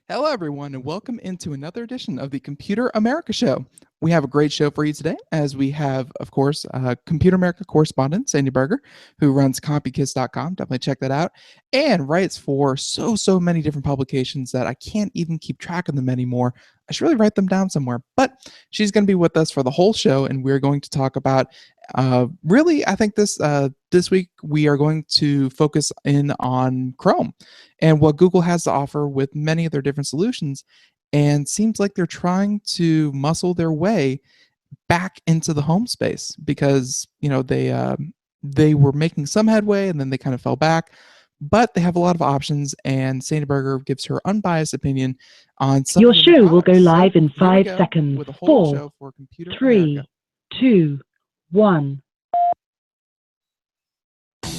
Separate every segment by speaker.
Speaker 1: Hello, everyone, and welcome into another edition of the Computer America Show. We have a great show for you today, as we have, of course, Computer America correspondent Sandy Berger, who runs CompuKiss.com. Definitely check that out, and writes for so many different publications that I can't even keep track of them anymore. I should really write them down somewhere. But she's going to be with us for the whole show, and we're going to talk about really, I think this week we are going to focus in on Chrome and what Google has to offer with many of their different solutions. And seems like they're trying to muscle their way back into the home space because they were making some headway and then they kind of fell back. But they have a lot of options, and Sandy Berger gives her unbiased opinion on some
Speaker 2: Your
Speaker 1: of the new
Speaker 2: show will go
Speaker 1: products.
Speaker 2: live
Speaker 1: So
Speaker 2: in
Speaker 1: here we
Speaker 2: 5
Speaker 1: go
Speaker 2: seconds.
Speaker 1: with a whole
Speaker 2: 4,
Speaker 1: show for Computer
Speaker 2: 3,
Speaker 1: America.
Speaker 2: 2, 1.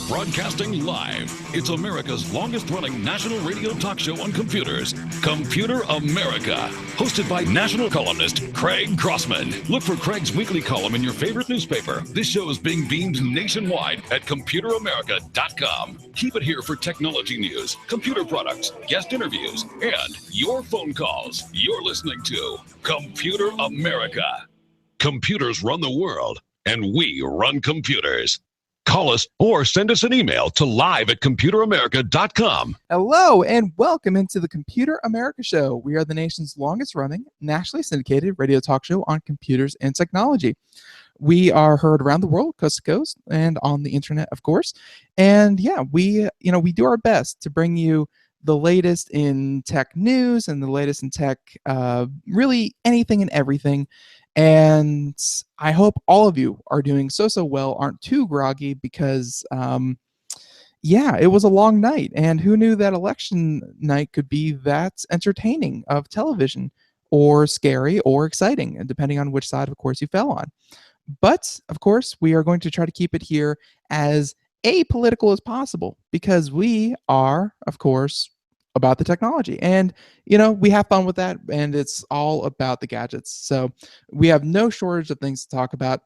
Speaker 3: Broadcasting live, it's America's longest-running national radio talk show on computers, Computer America, hosted by national columnist Craig Crossman. Look for Craig's weekly column in your favorite newspaper. This show is being beamed nationwide at ComputerAmerica.com. Keep it here for technology news, computer products, guest interviews, and your phone calls. You're listening to Computer America. Computers run the world, and we run computers. Call us or send us an email to live@computeramerica.com.
Speaker 1: Hello and welcome into the Computer America Show. We are the nation's longest running, nationally syndicated radio talk show on computers and technology. We are heard around the world, coast to coast, and on the internet, of course. And yeah, we do our best to bring you the latest in tech news and the latest in tech, really anything and everything. And I hope all of you are doing so well, aren't too groggy, because yeah, it was a long night, and who knew that election night could be that entertaining of television, or scary, or exciting, depending on which side, of course, you fell on. But of course, we are going to try to keep it here as apolitical as possible, because we are, of course, about the technology. And we have fun with that, and it's all about the gadgets. So we have no shortage of things to talk about.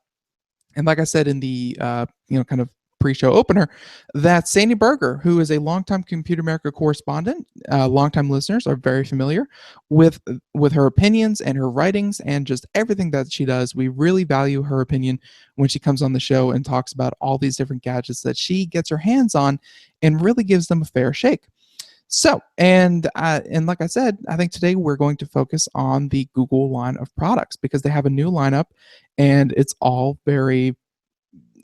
Speaker 1: And like I said in the kind of pre-show opener, that Sandy Berger, who is a longtime Computer America correspondent, longtime listeners are very familiar with her opinions and her writings and just everything that she does. We really value her opinion when she comes on the show and talks about all these different gadgets that she gets her hands on and really gives them a fair shake. So, and like I said, I think today we're going to focus on the Google line of products, because they have a new lineup, and it's all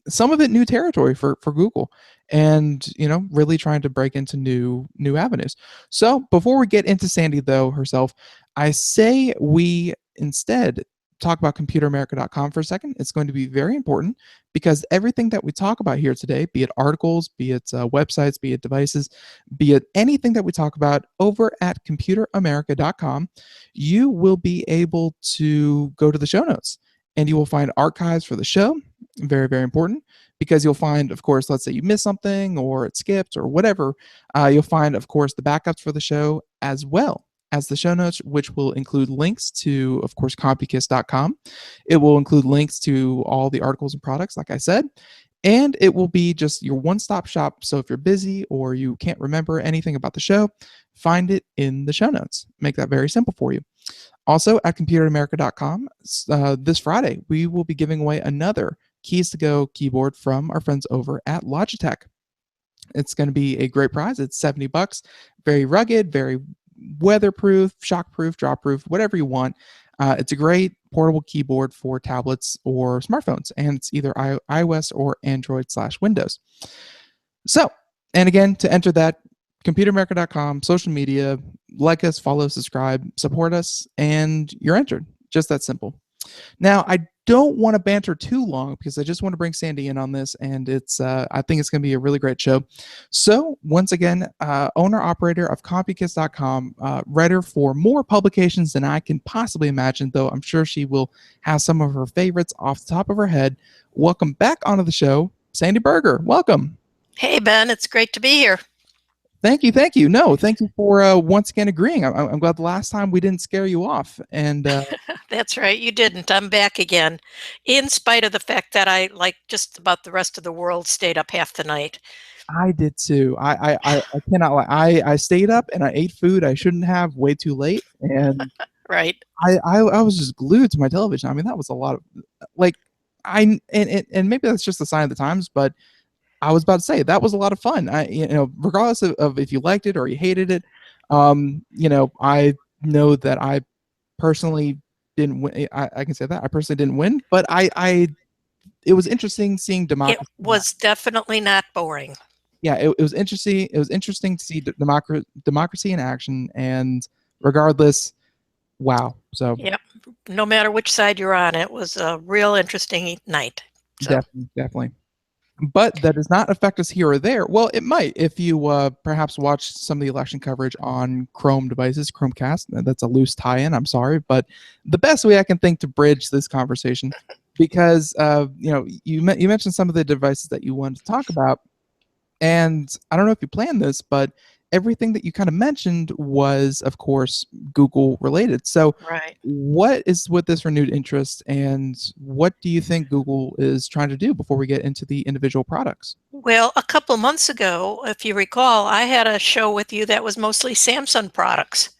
Speaker 1: some of it new territory for Google, and really trying to break into new avenues. So before we get into Sandy though herself, I say we instead talk about ComputerAmerica.com for a second. It's going to be very important, because everything that we talk about here today, be it articles, be it websites, be it devices, be it anything that we talk about over at ComputerAmerica.com, you will be able to go to the show notes, and you will find archives for the show. Very, very important, because you'll find, of course, let's say you missed something or it skipped or whatever, you'll find, of course, the backups for the show, as well as the show notes, which will include links to, of course, CompuKiss.com. It will include links to all the articles and products, like I said, and it will be just your one-stop shop. So if you're busy or you can't remember anything about the show, find it in the show notes. Make that very simple for you. Also, at ComputerAmerica.com, this Friday, we will be giving away another Keys to Go keyboard from our friends over at Logitech. It's going to be a great prize. It's $70, very rugged, very weatherproof, shockproof, dropproof, whatever you want. It's a great portable keyboard for tablets or smartphones, and it's either iOS or Android/Windows. So, and again, to enter that, ComputerAmerica.com, social media, like us, follow, subscribe, support us, and you're entered. Just that simple. Now, I don't want to banter too long, because I just want to bring Sandy in on this, and I think it's going to be a really great show. So once again, owner-operator of CompuKiss.com, writer for more publications than I can possibly imagine, though I'm sure she will have some of her favorites off the top of her head. Welcome back onto the show, Sandy Berger. Welcome.
Speaker 4: Hey, Ben, it's great to be here.
Speaker 1: Thank you. No, thank you for once again agreeing. I'm glad the last time we didn't scare you off. And
Speaker 4: that's right, you didn't. I'm back again, in spite of the fact that I, like just about the rest of the world, stayed up half the night.
Speaker 1: I did too. I cannot lie. I stayed up and I ate food I shouldn't have way too late, and
Speaker 4: Right.
Speaker 1: I was just glued to my television. I mean, that was a lot of like and maybe that's just a sign of the times, but I was about to say that was a lot of fun. Regardless of if you liked it or you hated it, I know that I personally didn't win. I can say that I personally didn't win, but I it was interesting seeing
Speaker 4: It
Speaker 1: democracy.
Speaker 4: was definitely not boring.
Speaker 1: Yeah, it was interesting. It was interesting to see democracy in action, and regardless, wow. So
Speaker 4: Yep. No matter which side you're on, it was a real interesting night. So
Speaker 1: definitely. But that does not affect us here or there. Well, it might if you perhaps watch some of the election coverage on Chrome devices, Chromecast. That's a loose tie-in. I'm sorry, but the best way I can think to bridge this conversation, because you mentioned some of the devices that you wanted to talk about, and I don't know if you planned this, but everything that you kind of mentioned was, of course, Google related. So,
Speaker 4: right.
Speaker 1: what is with this renewed interest, and what do you think Google is trying to do before we get into the individual products?
Speaker 4: Well, a couple months ago, if you recall, I had a show with you that was mostly Samsung products.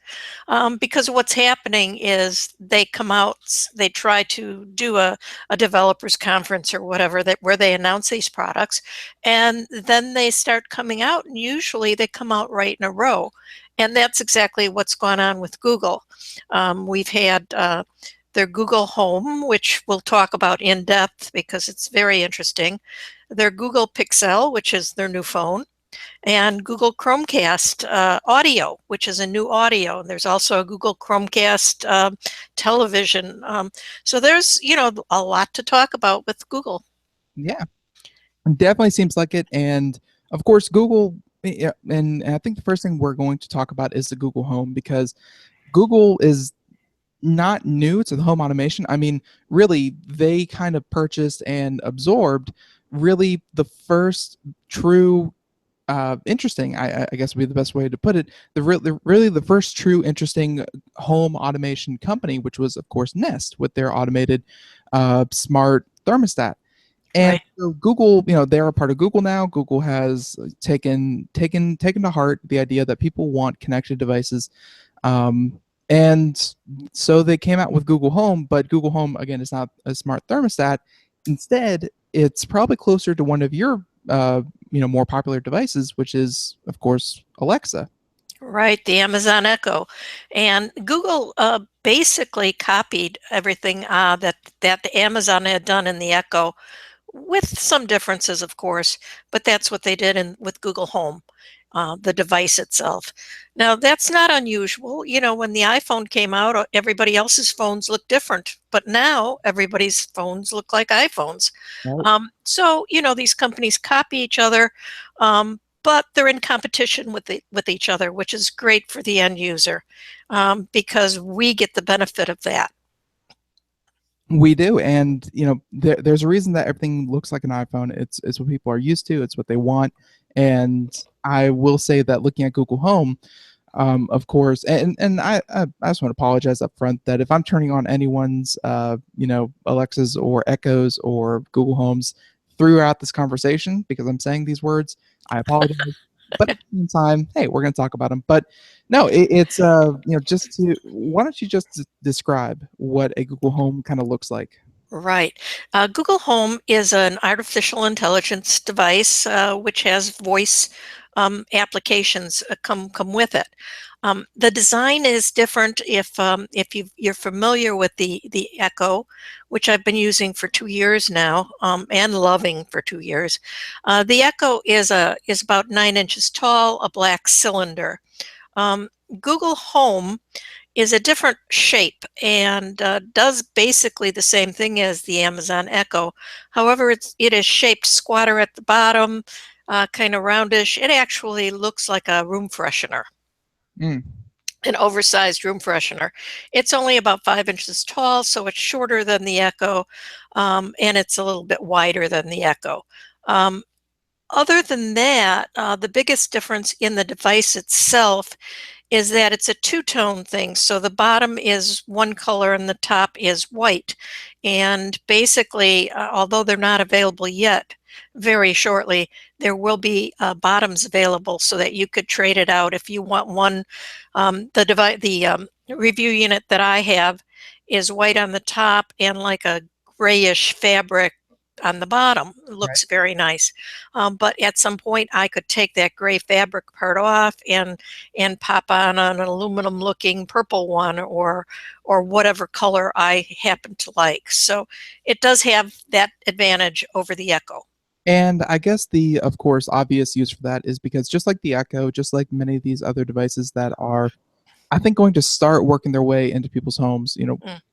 Speaker 4: Because what's happening is they come out, they try to do a developers conference or whatever that where they announce these products, and then they start coming out, and usually they come out right in a row. And that's exactly what's gone on with Google. We've had their Google Home, which we'll talk about in depth because it's very interesting. Their Google Pixel, which is their new phone, and Google Chromecast audio, which is a new audio. There's also a Google Chromecast television. So there's, a lot to talk about with Google.
Speaker 1: Yeah, definitely seems like it. And of course, Google, yeah, and I think the first thing we're going to talk about is the Google Home, because Google is not new to the home automation. I mean, really, they kind of purchased and absorbed really the first true interesting, I guess would be the best way to put it. Really the first true interesting home automation company, which was of course Nest with their automated smart thermostat. And
Speaker 4: Right.
Speaker 1: so Google, they're a part of Google now. Google has taken to heart the idea that people want connected devices, and so they came out with Google Home. But Google Home again is not a smart thermostat. Instead, it's probably closer to one of your more popular devices, which is of course Alexa.
Speaker 4: Right, the Amazon Echo. And Google basically copied everything that the Amazon had done in the Echo, with some differences, of course, but that's what they did with Google Home, the device itself. Now, that's not unusual. When the iPhone came out, everybody else's phones looked different, but now everybody's phones look like iPhones.
Speaker 1: Right.
Speaker 4: So, these companies copy each other, but they're in competition with each other, which is great for the end user, because we get the benefit of that.
Speaker 1: We do, and there's a reason that everything looks like an iPhone. It's what people are used to. It's what they want. And I will say that looking at Google Home, of course, and I just want to apologize up front that if I'm turning on anyone's Alexas or Echoes or Google Homes throughout this conversation because I'm saying these words, I apologize. But at the same time, hey, we're going to talk about them. But no, it's just to why don't you just describe what a Google Home kind of looks like?
Speaker 4: Right. Google Home is an artificial intelligence device which has voice applications come with it. The design is different if you're familiar with the Echo, which I've been using for 2 years now and loving for 2 years. The Echo is about 9 inches tall, a black cylinder. Google Home is a different shape and does basically the same thing as the Amazon Echo. However, it is shaped squatter at the bottom, kind of roundish. It actually looks like a room freshener,
Speaker 1: Mm.
Speaker 4: an oversized room freshener. It's only about 5 inches tall, so it's shorter than the Echo, and it's a little bit wider than the Echo. Um, Other than that, the biggest difference in the device itself is that it's a two-tone thing. So the bottom is one color and the top is white. And basically, although they're not available yet, very shortly, there will be bottoms available so that you could trade it out if you want one. The review unit that I have is white on the top and like a grayish fabric on the bottom. It
Speaker 1: Right.
Speaker 4: looks very nice. But at some point, I could take that gray fabric part off and pop on an aluminum looking purple one or whatever color I happen to like. So it does have that advantage over the Echo.
Speaker 1: And I guess the, of course, obvious use for that is because just like the Echo, just like many of these other devices that are, I think, going to start working their way into people's homes,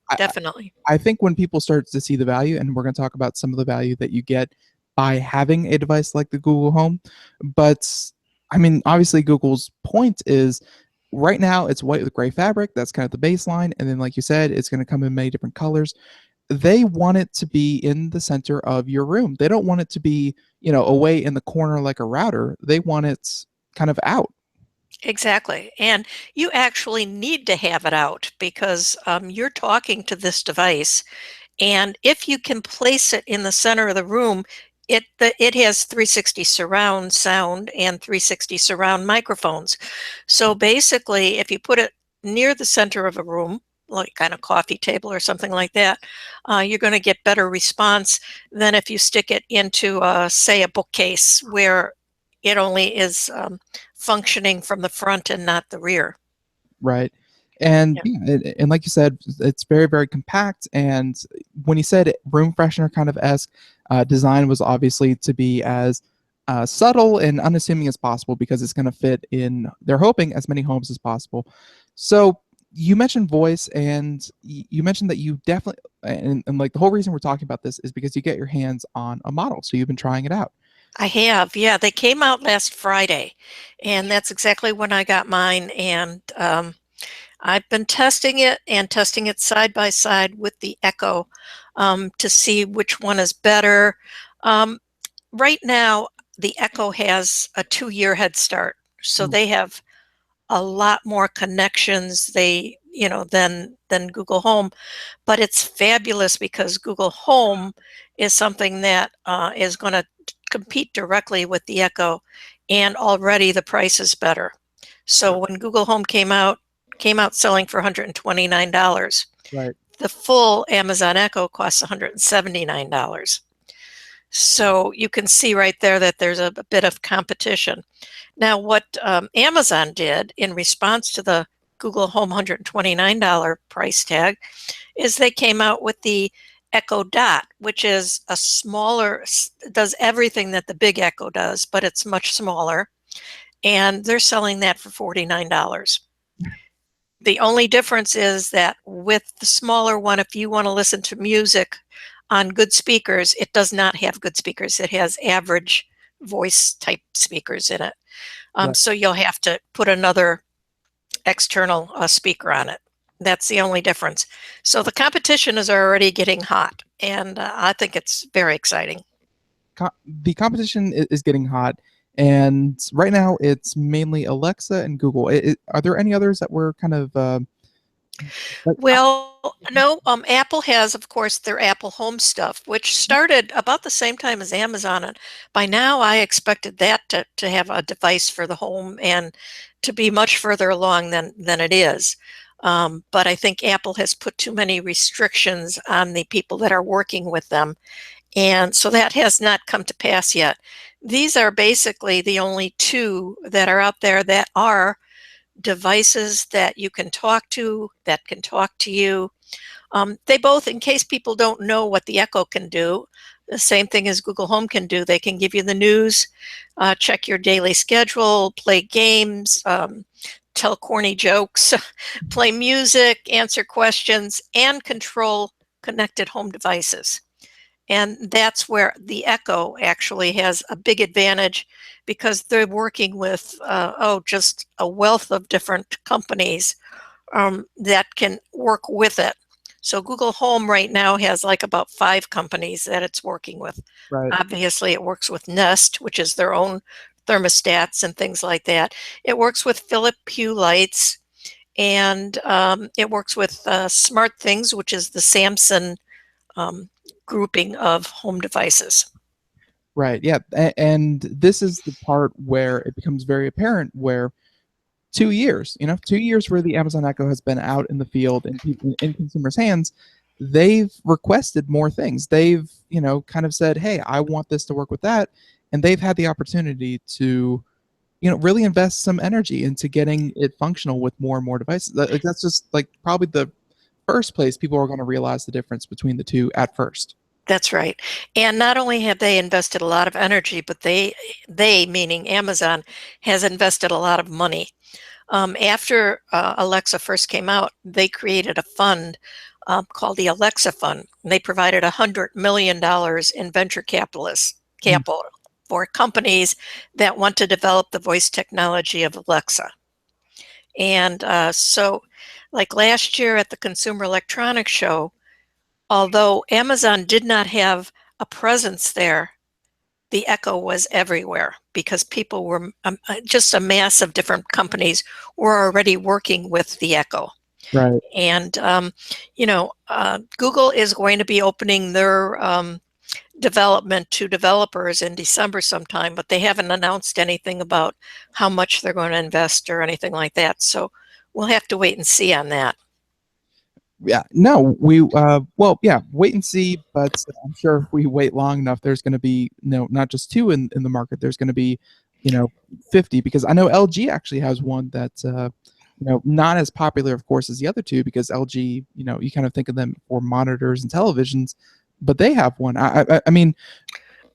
Speaker 1: I,
Speaker 4: Definitely.
Speaker 1: I think when people start to see the value, and we're going to talk about some of the value that you get by having a device like the Google Home, but I mean, obviously, Google's point is right now it's white with gray fabric. That's kind of the baseline. And then, like you said, it's going to come in many different colors. They want it to be in the center of your room. They don't want it to be, away in the corner like a router. They want it kind of out.
Speaker 4: Exactly. And you actually need to have it out because you're talking to this device. And if you can place it in the center of the room, it has 360 surround sound and 360 surround microphones. So basically, if you put it near the center of a room, like on a coffee table or something like that, you're going to get better response than if you stick it into, say, a bookcase where it only is functioning from the front and not the rear.
Speaker 1: Right. And
Speaker 4: Yeah.
Speaker 1: yeah, and like you said, it's very, very compact. And when you said room freshener kind of esque, design was obviously to be as subtle and unassuming as possible because it's going to fit in, they're hoping, as many homes as possible. So you mentioned voice, and you mentioned that you definitely, and like the whole reason we're talking about this is because you get your hands on a model. So you've been trying it out.
Speaker 4: I have, yeah. They came out last Friday, and that's exactly when I got mine. And I've been testing it side by side with the Echo to see which one is better. Um, right now, the Echo has a 2-year head start, so
Speaker 1: Mm.
Speaker 4: they have a lot more connections than Google Home. But it's fabulous because Google Home is something that is going to compete directly with the Echo, and already the price is better. So when Google Home came out selling for $129.
Speaker 1: Right.
Speaker 4: The full Amazon Echo costs $179. So you can see right there that there's a bit of competition. Now, what Amazon did in response to the Google Home $129 price tag is they came out with the Echo Dot, which is a smaller, does everything that the big Echo does, but it's much smaller. And they're selling that for $49. The only difference is that with the smaller one, if you want to listen to music on good speakers, it does not have good speakers. It has average voice type speakers in it.
Speaker 1: Right.
Speaker 4: So you'll have to put another external speaker on it. That's the only difference. So the competition is already getting hot, and I think it's very exciting.
Speaker 1: The competition is getting hot, and right now it's mainly Alexa and Google. Are there any others that were kind of like,
Speaker 4: Well, no, Apple has, of course, their Apple Home stuff, which started about the same time as Amazon. And by now, I expected that to have a device for the home and to be much further along than it is. But I think Apple has put too many restrictions on the people that are working with them. And so that has not come to pass yet. These are basically the only two that are out there that are devices that you can talk to, that can talk to you. They both, in case people don't know what the Echo can do, the same thing as Google Home can do. They can give you the news, check your daily schedule, play games, tell corny jokes, play music, answer questions, and control connected home devices. And that's where the Echo actually has a big advantage because they're working with, just a wealth of different companies that can work with it. So Google Home right now has like about 5 companies that it's working with.
Speaker 1: Right.
Speaker 4: Obviously, it works with Nest, which is their own thermostats and things like that. It works with Philip Hue lights, and it works with Smart Things, which is the Samsung grouping of home devices.
Speaker 1: Right. Yeah. And this is the part where it becomes very apparent where 2 years, 2 years where the Amazon Echo has been out in the field and in consumers' hands, they've requested more things. They've, kind of said, hey, I want this to work with that. And they've had the opportunity to, really invest some energy into getting it functional with more and more devices. That's just like probably the first place people are going to realize the difference between the two at first.
Speaker 4: That's right. And not only have they invested a lot of energy, but they meaning Amazon, has invested a lot of money. After Alexa first came out, they created a fund called the Alexa Fund. They provided $100 million in venture capital for companies that want to develop the voice technology of Alexa. And so, like last year at the Consumer Electronics Show, although Amazon did not have a presence there, the Echo was everywhere because people were just a mass of different companies were already working with the Echo.
Speaker 1: Right.
Speaker 4: And, Google is going to be opening their development to developers in December sometime, but they haven't announced anything about how much they're going to invest or anything like that. So we'll have to wait and see on that.
Speaker 1: Yeah, no, we well, yeah, wait and see, but I'm sure if we wait long enough, there's going to be not just two in the market. There's going to be 50, because I know LG actually has one that's not as popular, of course, as the other two, because LG, you kind of think of them for monitors and televisions, but they have one. I mean,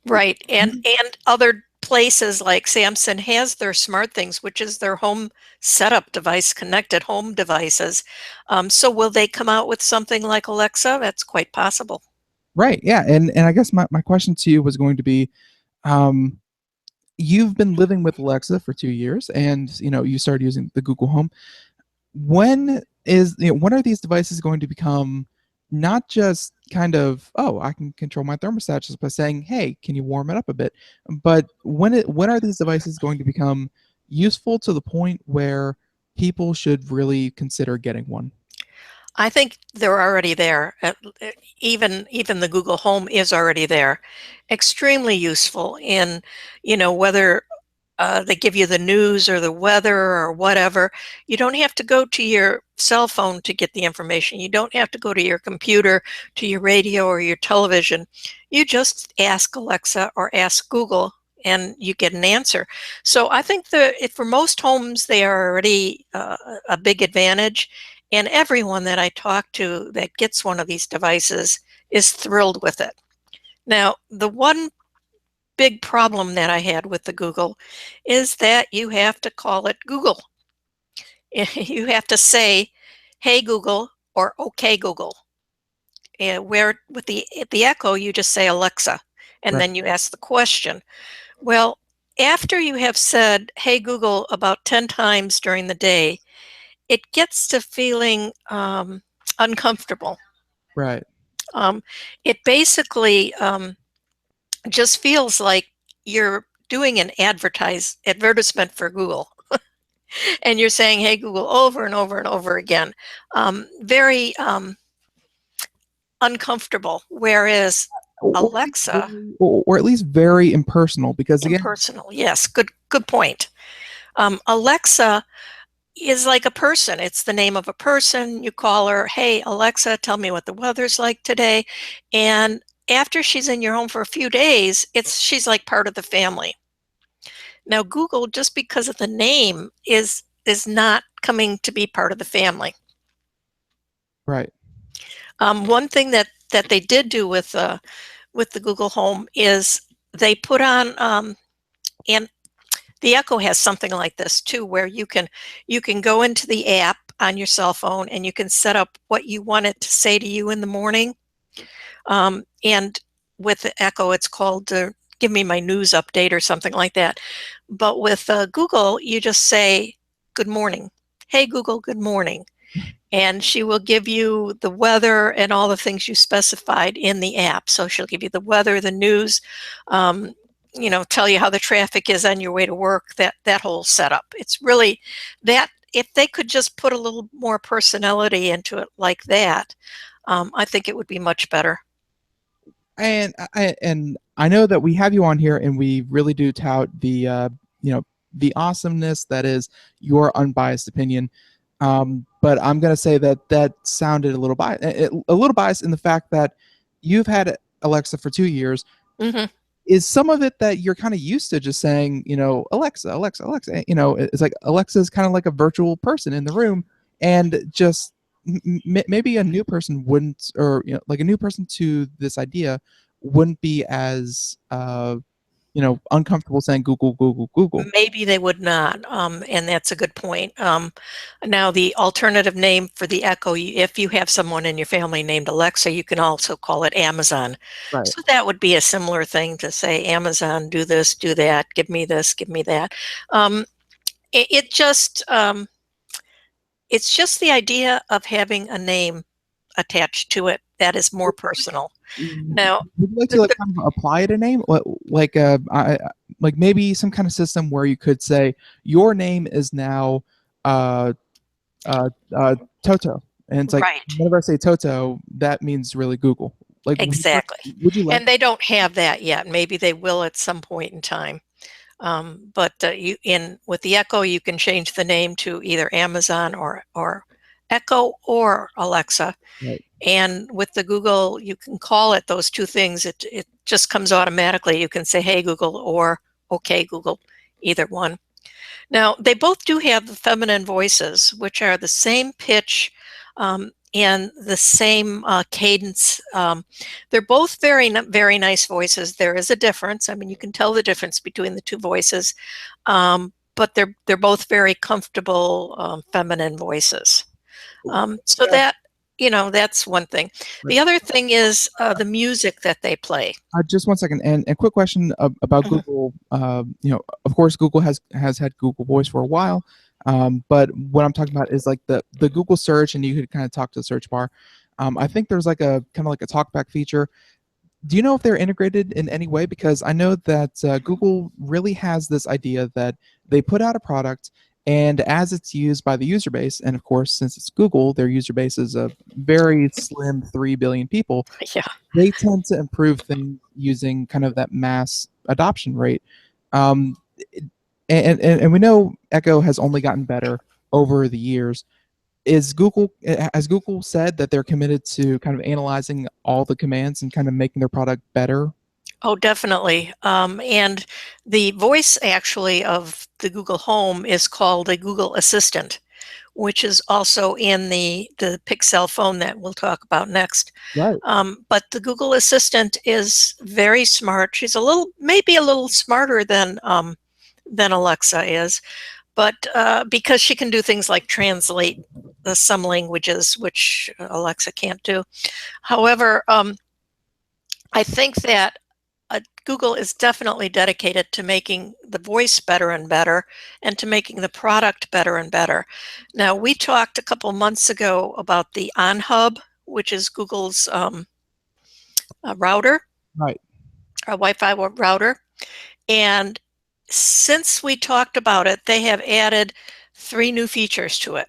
Speaker 4: right, and other places like Samsung has their Smart Things, which is their home setup device, connected home devices. So will they come out with something like Alexa? That's quite possible.
Speaker 1: right, yeah, and I guess my question to you was going to be, you've been living with Alexa for 2 years, and you started using the Google Home. When are these devices going to become not just kind of, oh, I can control my thermostat just by saying, hey, can you warm it up a bit, but when are these devices going to become useful to the point where people should really consider getting one?
Speaker 4: I think they're already there. Even the Google Home is already there. Extremely useful in, whether they give you the news or the weather or whatever. You don't have to go to your cell phone to get the information. You don't have to go to your computer, to your radio or your television. You just ask Alexa or ask Google and you get an answer. So I think for most homes, they are already a big advantage. And everyone that I talk to that gets one of these devices is thrilled with it. Now, the one big problem that I had with the Google is that you have to call it Google. You have to say, hey, Google, or okay, Google. And where with the Echo, you just say Alexa, and
Speaker 1: Right.
Speaker 4: then you ask the question. Well, after you have said, hey, Google, about 10 times during the day, it gets to feeling uncomfortable.
Speaker 1: Right.
Speaker 4: It basically just feels like you're doing an advertisement for Google. And you're saying, hey, Google, over and over and over again. Very uncomfortable. Whereas Alexa,
Speaker 1: or at least very impersonal, because again,
Speaker 4: impersonal. Yes, good point. Alexa is like a person. It's the name of a person. You call her, hey, Alexa, tell me what the weather's like today. And after she's in your home for a few days, she's like part of the family. Now, Google, just because of the name, is not coming to be part of the family.
Speaker 1: right.
Speaker 4: One thing that they did do with the Google Home is they put on, and the Echo has something like this too, where you can go into the app on your cell phone and you can set up what you want it to say to you in the morning. And with the Echo, it's called give me my news update or something like that. But with Google, you just say, good morning. Hey, Google, good morning. and she will give you the weather and all the things you specified in the app. So she'll give you the weather, the news, tell you how the traffic is on your way to work, that whole setup. It's really that, if they could just put a little more personality into it like that, I think it would be much better.
Speaker 1: And I know that we have you on here, and we really do tout the awesomeness that is your unbiased opinion. But I'm gonna say that sounded a little biased in the fact that you've had Alexa for 2 years.
Speaker 4: Hmm.
Speaker 1: Is some of it that you're kind of used to just saying, Alexa, Alexa, Alexa? It's like Alexa is kind of like a virtual person in the room, and just maybe a new person wouldn't, or like a new person to this idea wouldn't be as uncomfortable saying Google, Google, Google.
Speaker 4: Maybe they would not, and that's a good point. Now, the alternative name for the Echo, if you have someone in your family named Alexa, you can also call it Amazon.
Speaker 1: Right.
Speaker 4: So that would be a similar thing to say, Amazon, do this, do that, give me this, give me that. It just, it's just the idea of having a name attached to it that is more personal. Now,
Speaker 1: would you like to kind of apply it a name, like like maybe some kind of system where you could say your name is now Toto, and it's like
Speaker 4: right.
Speaker 1: whenever I say Toto, that means really Google. Like
Speaker 4: Exactly.
Speaker 1: Would you like?
Speaker 4: And they don't have that yet. Maybe they will at some point in time. But with the Echo, you can change the name to either Amazon or Echo or Alexa.
Speaker 1: Right.
Speaker 4: And with the Google, you can call it those two things. It just comes automatically. You can say, "Hey Google," or "Okay Google," either one. Now, they both do have the feminine voices, which are the same pitch and the same cadence. They're both very, very nice voices. There is a difference. I mean, you can tell the difference between the two voices, but they're both very comfortable feminine voices. So that, that's one thing. The other thing is the music that they play.
Speaker 1: Just one second, and a quick question about Google. Of course, Google has had Google Voice for a while, but what I'm talking about is like the Google search, and you could kind of talk to the search bar. I think there's like a kind of like a talkback feature. Do you know if they're integrated in any way? Because I know that Google really has this idea that they put out a product, and as it's used by the user base, and of course, since it's Google, their user base is a very slim 3 billion people.
Speaker 4: Yeah.
Speaker 1: They tend to improve things using kind of that mass adoption rate. And we know Echo has only gotten better over the years. Has Google said that they're committed to kind of analyzing all the commands and kind of making their product better?
Speaker 4: Oh, definitely. And the voice actually of the Google Home is called a Google Assistant, which is also in the Pixel phone that we'll talk about next.
Speaker 1: Right.
Speaker 4: But the Google Assistant is very smart. She's maybe a little smarter than Alexa is, but because she can do things like translate some languages, which Alexa can't do. However, I think that Google is definitely dedicated to making the voice better and better, and to making the product better and better. Now, we talked a couple months ago about the OnHub, which is Google's router,
Speaker 1: Right.
Speaker 4: a Wi-Fi router. And since we talked about it, they have added 3 new features to it.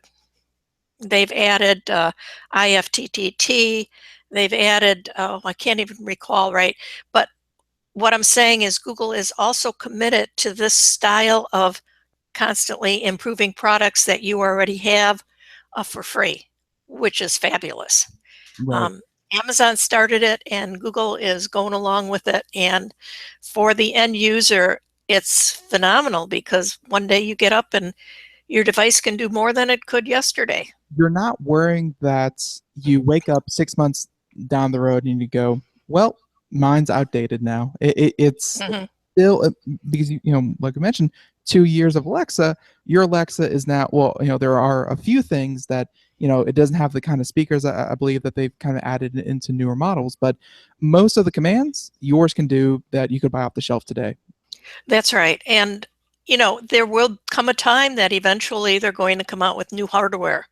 Speaker 4: They've added IFTTT. They've added, I can't even recall, right? But what I'm saying is Google is also committed to this style of constantly improving products that you already have for free, which is fabulous.
Speaker 1: Right.
Speaker 4: Amazon started it, and Google is going along with it. And for the end user, it's phenomenal, because one day you get up and your device can do more than it could yesterday.
Speaker 1: You're not worrying that you wake up 6 months down the road and you go, well, mine's outdated now. It's still because like I mentioned, 2 years of Alexa, your Alexa is now, well, there are a few things that it doesn't have the kind of speakers I believe that they've kind of added into newer models, but most of the commands yours can do that you could buy off the shelf today.
Speaker 4: That's right. And there will come a time that eventually they're going to come out with new hardware,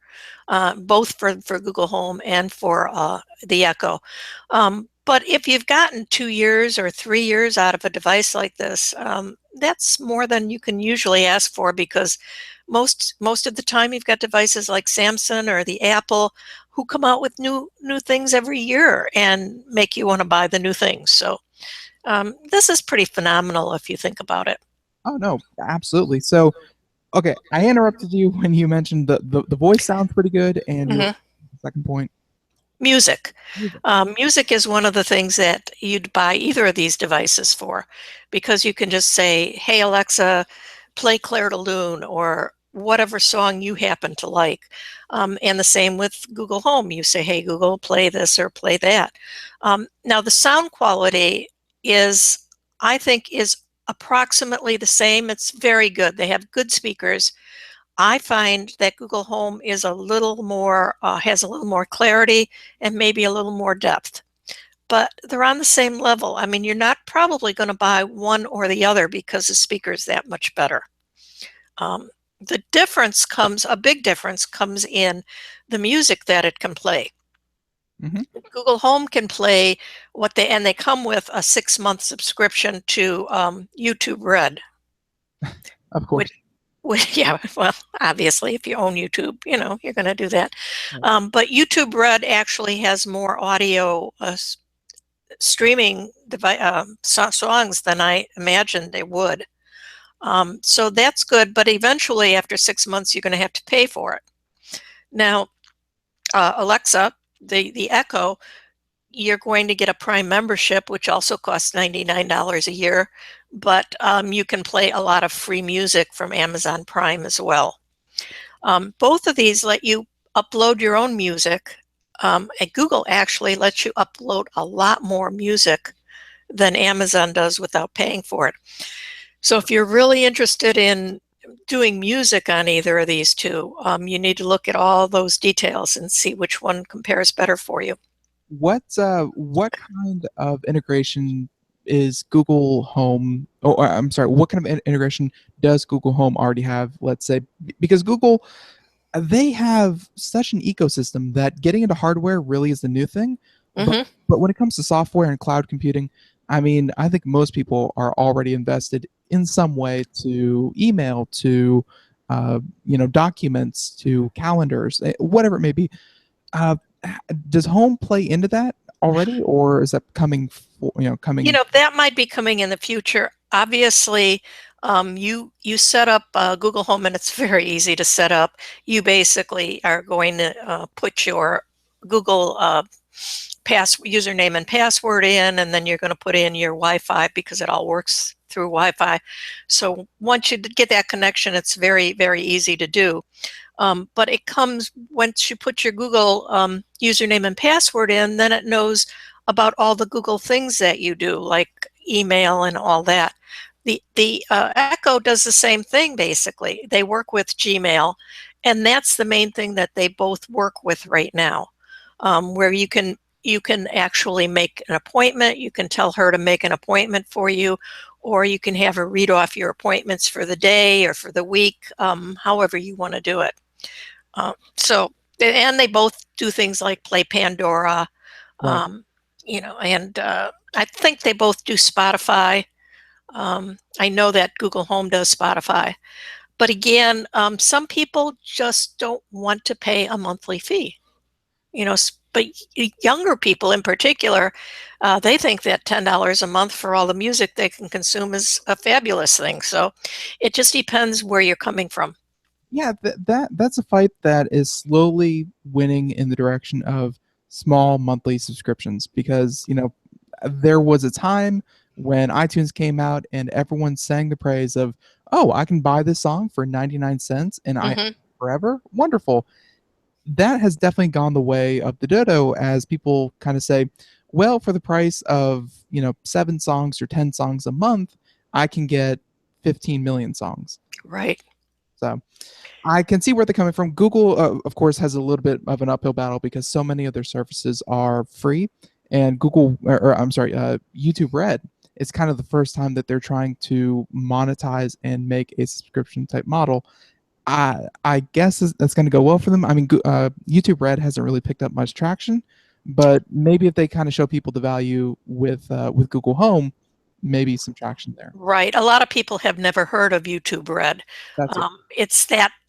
Speaker 4: both for Google Home and for the Echo. But if you've gotten 2 years or 3 years out of a device like this, that's more than you can usually ask for, because most of the time you've got devices like Samsung or the Apple who come out with new things every year and make you want to buy the new things. So this is pretty phenomenal if you think about it.
Speaker 1: Oh no, absolutely. So, okay, I interrupted you when you mentioned the voice sounds pretty good, and your second point.
Speaker 4: Music.
Speaker 1: Music.
Speaker 4: Music is one of the things that you'd buy either of these devices for, because you can just say, "Hey Alexa, play Claire de Lune," or whatever song you happen to like. And the same with Google Home. You say, "Hey Google, play this or play that." Now the sound quality I think, is approximately the same. It's very good. They have good speakers. I find that Google Home is a little more, has a little more clarity and maybe a little more depth, but they're on the same level. I mean, you're not probably going to buy one or the other because the speaker is that much better. The difference a big difference comes in the music that it can play. Google Home can play and they come with a 6-month subscription to YouTube Red.
Speaker 1: Of course.
Speaker 4: Yeah, well, obviously, if you own YouTube, you're going to do that. But YouTube Red actually has more audio streaming songs than I imagined they would. So that's good, but eventually, after 6 months, you're going to have to pay for it. Now, Alexa, the Echo, you're going to get a Prime membership, which also costs $99 a year, but you can play a lot of free music from Amazon Prime as well. Both of these let you upload your own music, and Google actually lets you upload a lot more music than Amazon does without paying for it. So if you're really interested in doing music on either of these two, you need to look at all those details and see which one compares better for you.
Speaker 1: What kind of integration is Google Home? Oh, I'm sorry. What kind of integration does Google Home already have? Let's say, because Google, they have such an ecosystem that getting into hardware really is the new thing. But when it comes to software and cloud computing, I mean, I think most people are already invested in some way to email, to documents, to calendars, whatever it may be. Does Home play into that already, or is that coming?
Speaker 4: That might be coming in the future. Obviously, you set up Google Home, and it's very easy to set up. You basically are going to put your Google username and password in, and then you're going to put in your Wi-Fi, because it all works through Wi-Fi. So once you get that connection, it's very, very easy to do. But it comes once you put your Google username and password in, then it knows about all the Google things that you do, like email and all that. The Echo does the same thing, basically. They work with Gmail, and that's the main thing that they both work with right now, where you can actually make an appointment. You can tell her to make an appointment for you, or you can have her read off your appointments for the day or for the week, however you want to do it. And they both do things like play Pandora,
Speaker 1: Right.
Speaker 4: and I think they both do Spotify. I know that Google Home does Spotify, but again, some people just don't want to pay a monthly fee, but younger people in particular, they think that $10 a month for all the music they can consume is a fabulous thing. So it just depends where you're coming from.
Speaker 1: Yeah, that's a fight that is slowly winning in the direction of small monthly subscriptions, because there was a time when iTunes came out and everyone sang the praise of, oh, I can buy this song for 99 cents and I forever. Wonderful. That has definitely gone the way of the dodo, as people kind of say, well, for the price of 7 songs or 10 songs a month, I can get 15 million songs.
Speaker 4: Right.
Speaker 1: So I can see where they're coming from. Google, of course, has a little bit of an uphill battle because so many of their services are free, and YouTube Red it's kind of the first time that they're trying to monetize and make a subscription type model. I guess that's going to go well for them. I mean, YouTube Red hasn't really picked up much traction, but maybe if they kind of show people the value with Google Home, maybe some traction there.
Speaker 4: Right. A lot of people have never heard of YouTube Red.
Speaker 1: That's it.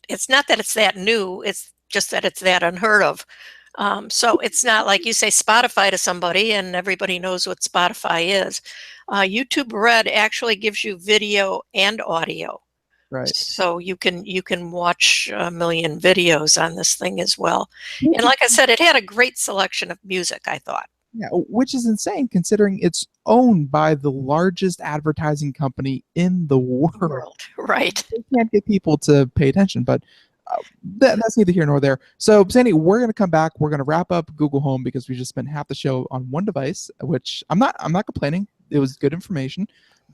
Speaker 4: It's not that it's that new. It's just that it's that unheard of. So it's not like you say Spotify to somebody and everybody knows what Spotify is. YouTube Red actually gives you video and audio.
Speaker 1: Right.
Speaker 4: So you can watch a million videos on this thing as well. And like I said, it had a great selection of music, I thought.
Speaker 1: Yeah, which is insane considering it's owned by the largest advertising company in the world.
Speaker 4: Right.
Speaker 1: They can't get people to pay attention, but that's neither here nor there. So, Sandy, we're going to come back. We're going to wrap up Google Home because we just spent half the show on one device, which I'm not complaining. It was good information,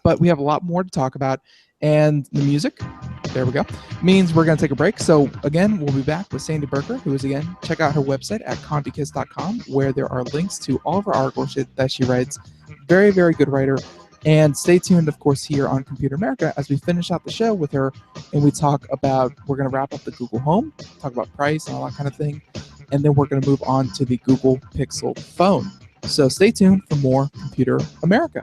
Speaker 1: but we have a lot more to talk about. And the music, there we go, means we're going to take a break. So again, we'll be back with Sandy Berger, who is, again, check out her website at convikiss.com, where there are links to all of her articles that she writes. Very, very good writer. And stay tuned, of course, here on Computer America as we finish out the show with her and we talk about, we're going to wrap up the Google Home, talk about price and all that kind of thing. And then we're going to move on to the Google Pixel phone. So stay tuned for more Computer America.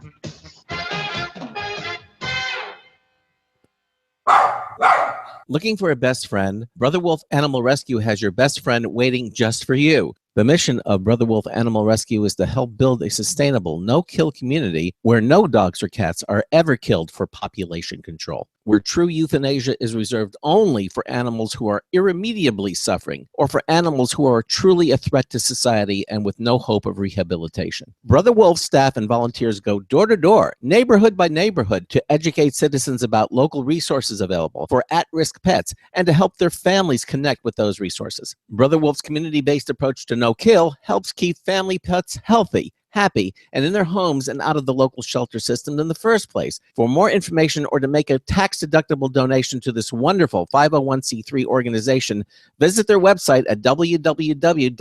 Speaker 5: Looking for a best friend? Brother Wolf Animal Rescue has your best friend waiting just for you. The mission of Brother Wolf Animal Rescue is to help build a sustainable, no-kill community where no dogs or cats are ever killed for population control, where true euthanasia is reserved only for animals who are irremediably suffering or for animals who are truly a threat to society and with no hope of rehabilitation. Brother Wolf's staff and volunteers go door to door, neighborhood by neighborhood, to educate citizens about local resources available for at-risk pets and to help their families connect with those resources. Brother Wolf's community-based approach to no-kill helps keep family pets healthy, happy, and in their homes and out of the local shelter system in the first place. For more information or to make a tax-deductible donation to this wonderful 501c3 organization, visit their website at www.bwar.org.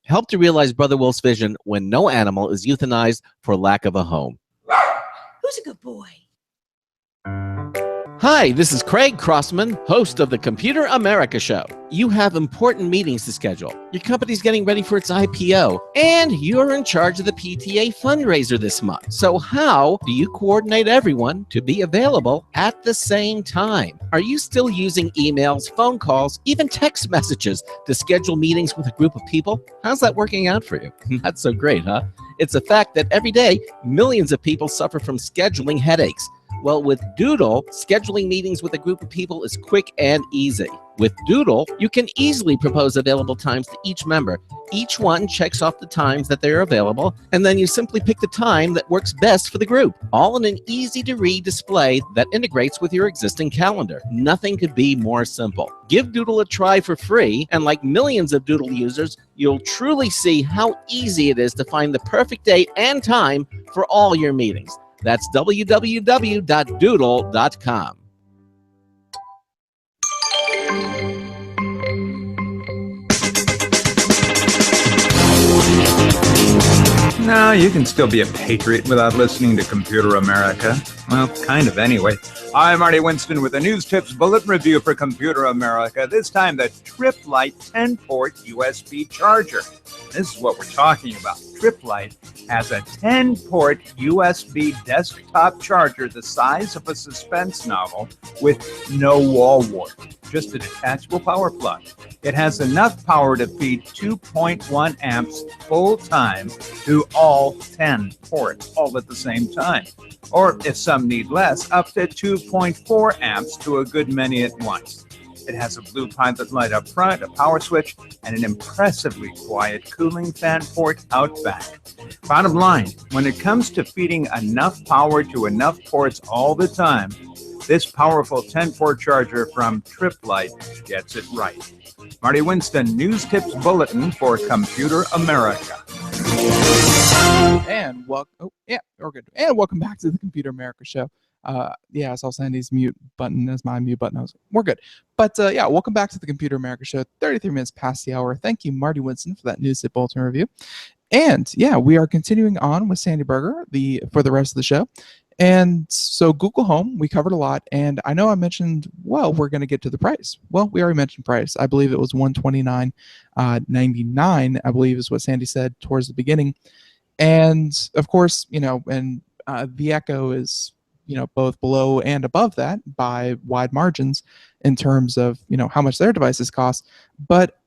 Speaker 5: Help to realize Brother Wolf's vision when no animal is euthanized for lack of a home.
Speaker 4: Who's a good boy?
Speaker 5: Hi, this is Craig Crossman, host of the Computer America Show. You have important meetings to schedule. Your company's getting ready for its IPO, and you're in charge of the PTA fundraiser this month. So how do you coordinate everyone to be available at the same time? Are you still using emails, phone calls, even text messages to schedule meetings with a group of people? How's that working out for you? Not so great, huh? It's a fact that every day, millions of people suffer from scheduling headaches. Well, with Doodle, scheduling meetings with a group of people is quick and easy. With Doodle, you can easily propose available times to each member. Each one checks off the times that they are available, and then you simply pick the time that works best for the group, all in an easy-to-read display that integrates with your existing calendar. Nothing could be more simple. Give Doodle a try for free, and like millions of Doodle users, you'll truly see how easy it is to find the perfect date and time for all your meetings. That's www.doodle.com.
Speaker 6: No, you can still be a patriot without listening to Computer America. Well, kind of anyway. I'm Marty Winston with a News Tips Bulletin Review for Computer America. This time, the Trip Lite 10-port USB charger. This is what we're talking about. Trip Lite has a 10-port USB desktop charger the size of a suspense novel with no wall wart, just a detachable power plug. It has enough power to feed 2.1 amps full time to all 10 ports, all at the same time. Or if some need less, up to 2.4 amps to a good many at once. It has a blue pilot light up front, a power switch, and an impressively quiet cooling fan port out back. Bottom line, when it comes to feeding enough power to enough ports all the time, this powerful 10-port charger from Trip Lite gets it right. Marty Winston, News Tips Bulletin for Computer America.
Speaker 1: And welcome back to the Computer America Show. I saw Sandy's mute button as my mute button. We're good. But welcome back to the Computer America Show. 33 minutes past the hour. Thank you, Marty Winston, for that News Tip Bulletin review. And yeah, we are continuing on with Sandy Berger for the rest of the show. And so Google Home, we covered a lot, and I know I mentioned, well, we're going to get to the price. Well, we already mentioned price. I believe it was $129.99. I believe is what Sandy said towards the beginning. And of course, the Echo is both below and above that by wide margins in terms of how much their devices cost. But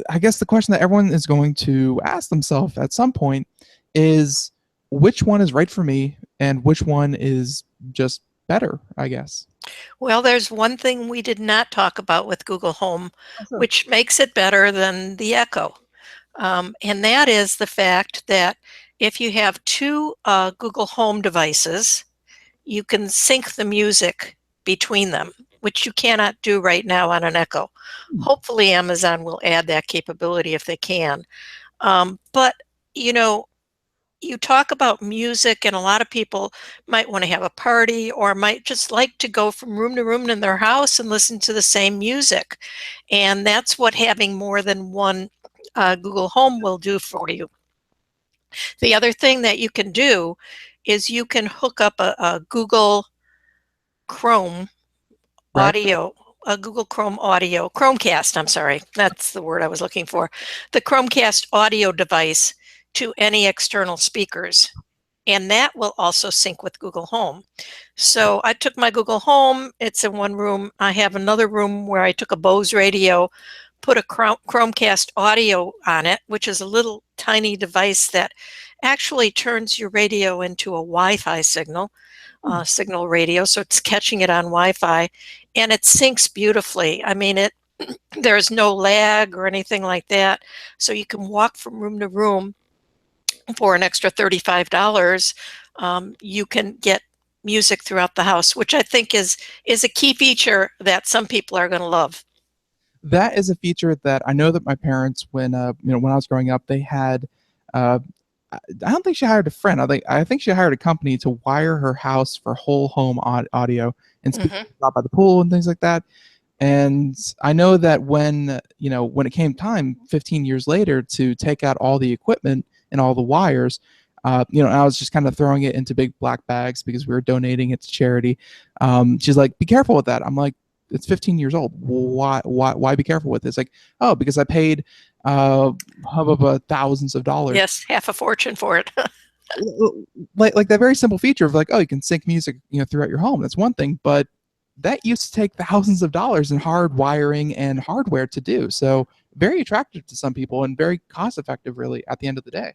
Speaker 1: I guess the question that everyone is going to ask themselves at some point is which one is right for me and which one is just better, I guess.
Speaker 4: Well, there's one thing we did not talk about with Google Home,
Speaker 1: Sure.
Speaker 4: which makes it better than the Echo. And that is the fact that if you have two Google Home devices, you can sync the music between them, which you cannot do right now on an Echo. Hopefully Amazon will add that capability if they can. But, you talk about music, and a lot of people might want to have a party or might just like to go from room to room in their house and listen to the same music. And that's what having more than one Google Home will do for you. The other thing that you can do is you can hook up a Google Chrome
Speaker 1: Right.
Speaker 4: audio, a Google Chrome audio, Chromecast, I'm sorry, that's the word I was looking for, the Chromecast audio device to any external speakers. And that will also sync with Google Home. So I took my Google Home, it's in one room. I have another room where I took a Bose radio, put a Chromecast audio on it, which is a little tiny device that actually turns your radio into a Wi-Fi signal radio. So it's catching it on Wi-Fi, and it syncs beautifully. I mean, there's no lag or anything like that. So you can walk from room to room for an extra $35. You can get music throughout the house, which I think is a key feature that some people are going to love.
Speaker 1: That is a feature that I know that my parents, when I was growing up, they had. I don't think she hired a friend. I think she hired a company to wire her house for whole home audio and speakers out by the pool and things like that. And I know that when it came time 15 years later to take out all the equipment and all the wires, I was just kind of throwing it into big black bags because we were donating it to charity. She's like, "Be careful with that." I'm like, "It's 15 years old. Why be careful with this?" Like, "Oh, because I paid thousands of dollars."
Speaker 4: Yes, half a fortune for it.
Speaker 1: like that very simple feature of like, oh, you can sync music throughout your home. That's one thing, but that used to take thousands of dollars in hard wiring and hardware to do. So very attractive to some people and very cost effective, really, at the end of the day.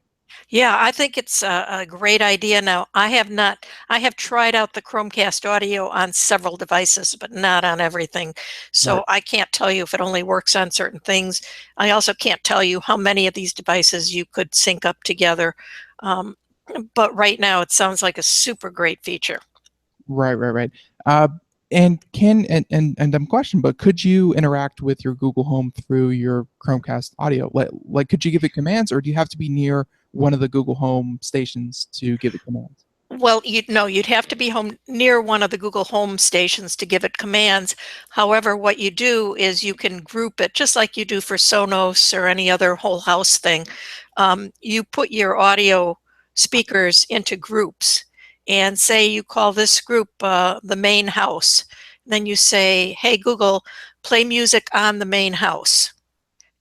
Speaker 4: Yeah, I think it's a great idea. Now, I have tried out the Chromecast audio on several devices, but not on everything. So
Speaker 1: Right.
Speaker 4: I can't tell you if it only works on certain things. I also can't tell you how many of these devices you could sync up together. But right now, it sounds like a super great feature.
Speaker 1: Right. And dumb question, but could you interact with your Google Home through your Chromecast audio? Like could you give it commands, or do you have to be near one of the Google Home stations to give it commands?
Speaker 4: Well, you'd have to be home near one of the Google Home stations to give it commands. However, what you do is you can group it just like you do for Sonos or any other whole house thing. You put your audio speakers into groups and say you call this group the main house. Then you say, "Hey, Google, play music on the main house."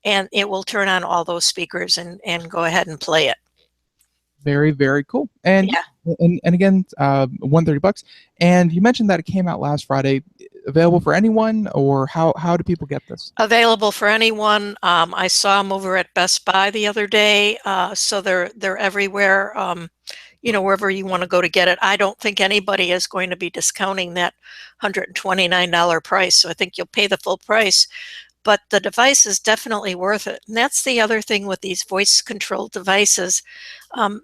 Speaker 4: And it will turn on all those speakers and go ahead and play it.
Speaker 1: Very, very cool. And
Speaker 4: Yeah.
Speaker 1: and again, $130. And you mentioned that it came out last Friday. Available for anyone, or how do people get this?
Speaker 4: Available for anyone. I saw them over at Best Buy the other day, so they're everywhere. Wherever you want to go to get it. I don't think anybody is going to be discounting that $129 price, so I think you'll pay the full price. But the device is definitely worth it. And that's the other thing with these voice-controlled devices.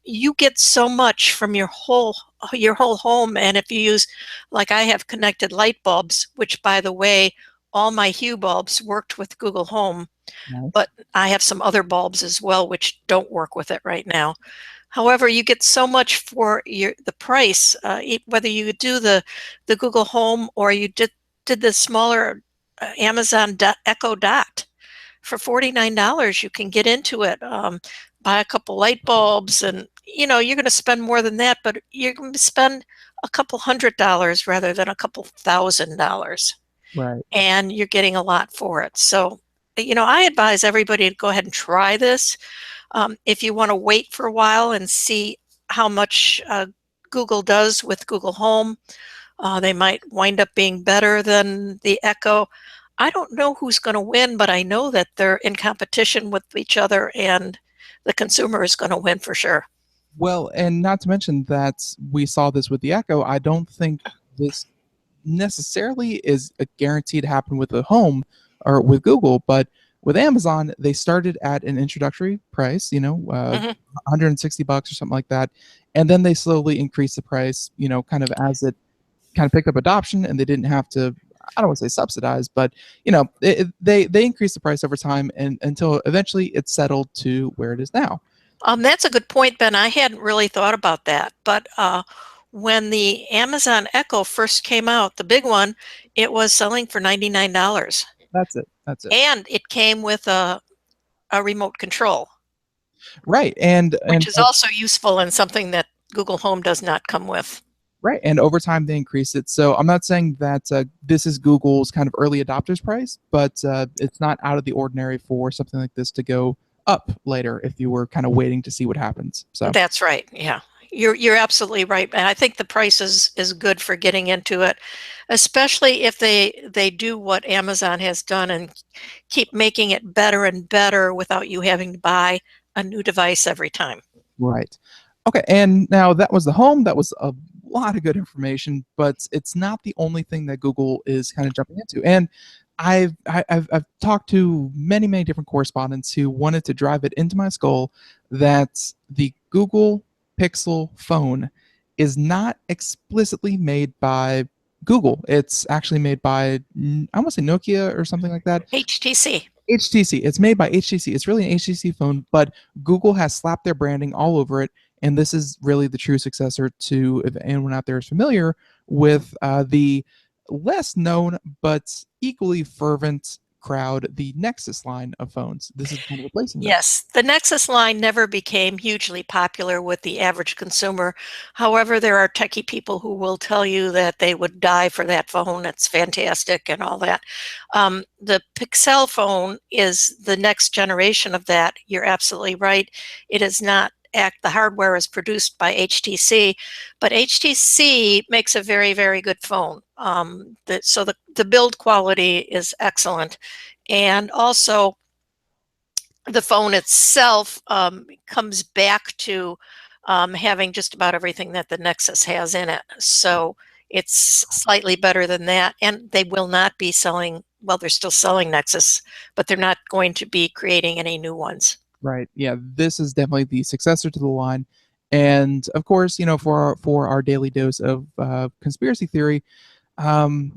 Speaker 4: You get so much from your whole home, and if you use, like I have connected light bulbs, which by the way, all my Hue bulbs worked with Google Home,
Speaker 1: Nice.
Speaker 4: but I have some other bulbs as well which don't work with it right now. However, you get so much for the price, whether you do the Google Home or you did the smaller Amazon Echo Dot. For $49, you can get into it buy a couple light bulbs, and you're going to spend more than that, but you're going to spend a couple $100 rather than a couple $1,000,
Speaker 1: Right.
Speaker 4: and you're getting a lot for it. So, I advise everybody to go ahead and try this. If you want to wait for a while and see how much Google does with Google Home, they might wind up being better than the Echo. I don't know who's going to win, but I know that they're in competition with each other, and the consumer is going to win for sure.
Speaker 1: Well, and not to mention that we saw this with the Echo. I don't think this necessarily is a guarantee to happen with the Home or with Google, but with Amazon, they started at an introductory price,
Speaker 4: Mhm.
Speaker 1: $160 or something like that, and then they slowly increased the price, kind of as it kind of picked up adoption, and they didn't have to. I don't want to say subsidize, but they increased the price over time, and until eventually it settled to where it is now.
Speaker 4: That's a good point, Ben. I hadn't really thought about that, but when the Amazon Echo first came out, the big one, it was selling for $99,
Speaker 1: That's it. That's it.
Speaker 4: and it came with a remote control,
Speaker 1: Right, and
Speaker 4: which is also useful and something that Google Home does not come with.
Speaker 1: right, and over time they increase it. So I'm not saying that this is Google's kind of early adopters price, but it's not out of the ordinary for something like this to go up later if you were kind of waiting to see what happens. So
Speaker 4: That's right. Yeah. You're absolutely right. And I think the price is good for getting into it, especially if they do what Amazon has done and keep making it better and better without you having to buy a new device every time.
Speaker 1: right. Okay, and now that was the Home. That was a lot of good information, but it's not the only thing that Google is kind of jumping into. And I've talked to many different correspondents who wanted to drive it into my skull that the Google Pixel phone is not explicitly made by Google. It's actually made by I want to say Nokia or something like that.
Speaker 4: HTC.
Speaker 1: HTC. It's made by HTC. It's really an HTC phone, but Google has slapped their branding all over it. And this is really the true successor to, if anyone out there is familiar with the less known but equally fervent crowd, the Nexus line of phones. This is kind of replacing them.
Speaker 4: Yes, the Nexus line never became hugely popular with the average consumer. However, there are techie people who will tell you that they would die for that phone. It's fantastic and all that. The Pixel phone is the next generation of that. You're absolutely right. It is not the hardware is produced by HTC, but HTC makes a very good phone. So the build quality is excellent, and also the phone itself comes back to having just about everything that the Nexus has in it. So it's slightly better than that, and they will not be selling. Well, they're still selling Nexus, but they're not going to be creating any new ones.
Speaker 1: Right. Yeah. This is definitely the successor to the line, and of course, for our daily dose of conspiracy theory, I've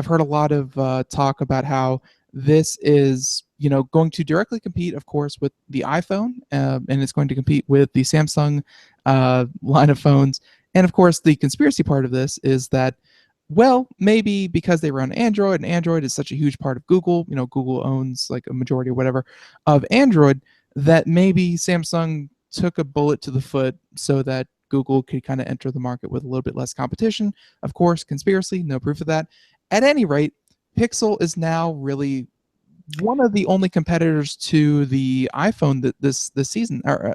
Speaker 1: heard a lot of talk about how this is going to directly compete, of course, with the iPhone, and it's going to compete with the Samsung line of phones, and of course, the conspiracy part of this is that. Well, maybe because they run Android, and Android is such a huge part of Google, Google owns like a majority or whatever of Android, that maybe Samsung took a bullet to the foot so that Google could kind of enter the market with a little bit less competition. Of course, conspiracy, no proof of that. At any rate, Pixel is now really one of the only competitors to the iPhone that this season. Or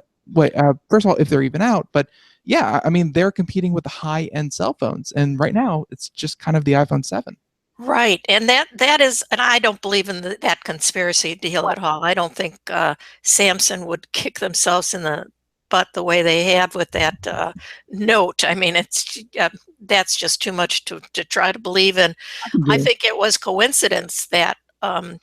Speaker 1: first of all, if they're even out, but yeah, I mean they're competing with the high-end cell phones, and right now it's just kind of the iPhone 7.
Speaker 4: Right, and that is, and I don't believe in that conspiracy deal at all. I don't think Samsung would kick themselves in the butt the way they have with that note. I mean, that's just too much to try to believe in. I think it was coincidence that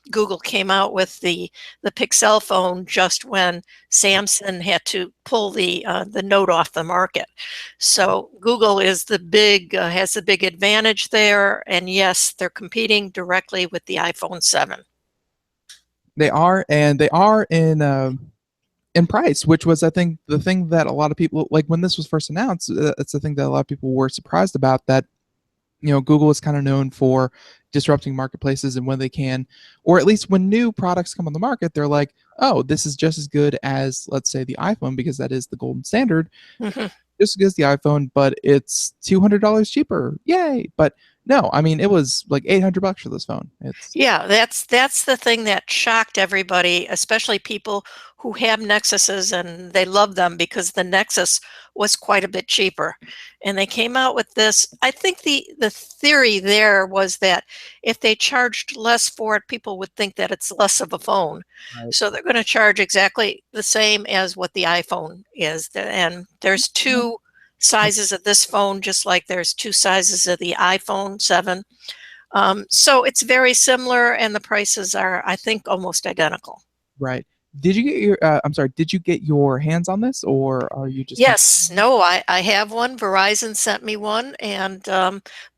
Speaker 4: Google came out with the Pixel phone just when Samsung had to pull the Note off the market. So Google is has the big advantage there, and yes, they're competing directly with the iPhone 7.
Speaker 1: They are, and they are in price, which was, I think, the thing that a lot of people, like when this was first announced, it's the thing that a lot of people were surprised about, that Google is kind of known for disrupting marketplaces, and when they can, or at least when new products come on the market, they're like, oh, this is just as good as, let's say, the iPhone, because that is the golden standard.
Speaker 4: Mhm.
Speaker 1: Just as good as the iPhone, but it's $200 cheaper. Yay! But no, I mean, it was like $800 for this phone. It's
Speaker 4: Yeah, that's the thing that shocked everybody, especially people who have Nexuses and they love them because the Nexus was quite a bit cheaper. And they came out with this. I think the theory there was that if they charged less for it, people would think that it's less of a phone.
Speaker 1: right.
Speaker 4: So they're going to charge exactly the same as what the iPhone is. And there's two sizes of this phone, just like there's two sizes of the iPhone 7. So it's very similar, and the prices are, I think, almost identical.
Speaker 1: Right. Did you get your? I'm sorry. Did you get your hands on this, or are you just?
Speaker 4: Yes, no, I have one. Verizon sent me one, and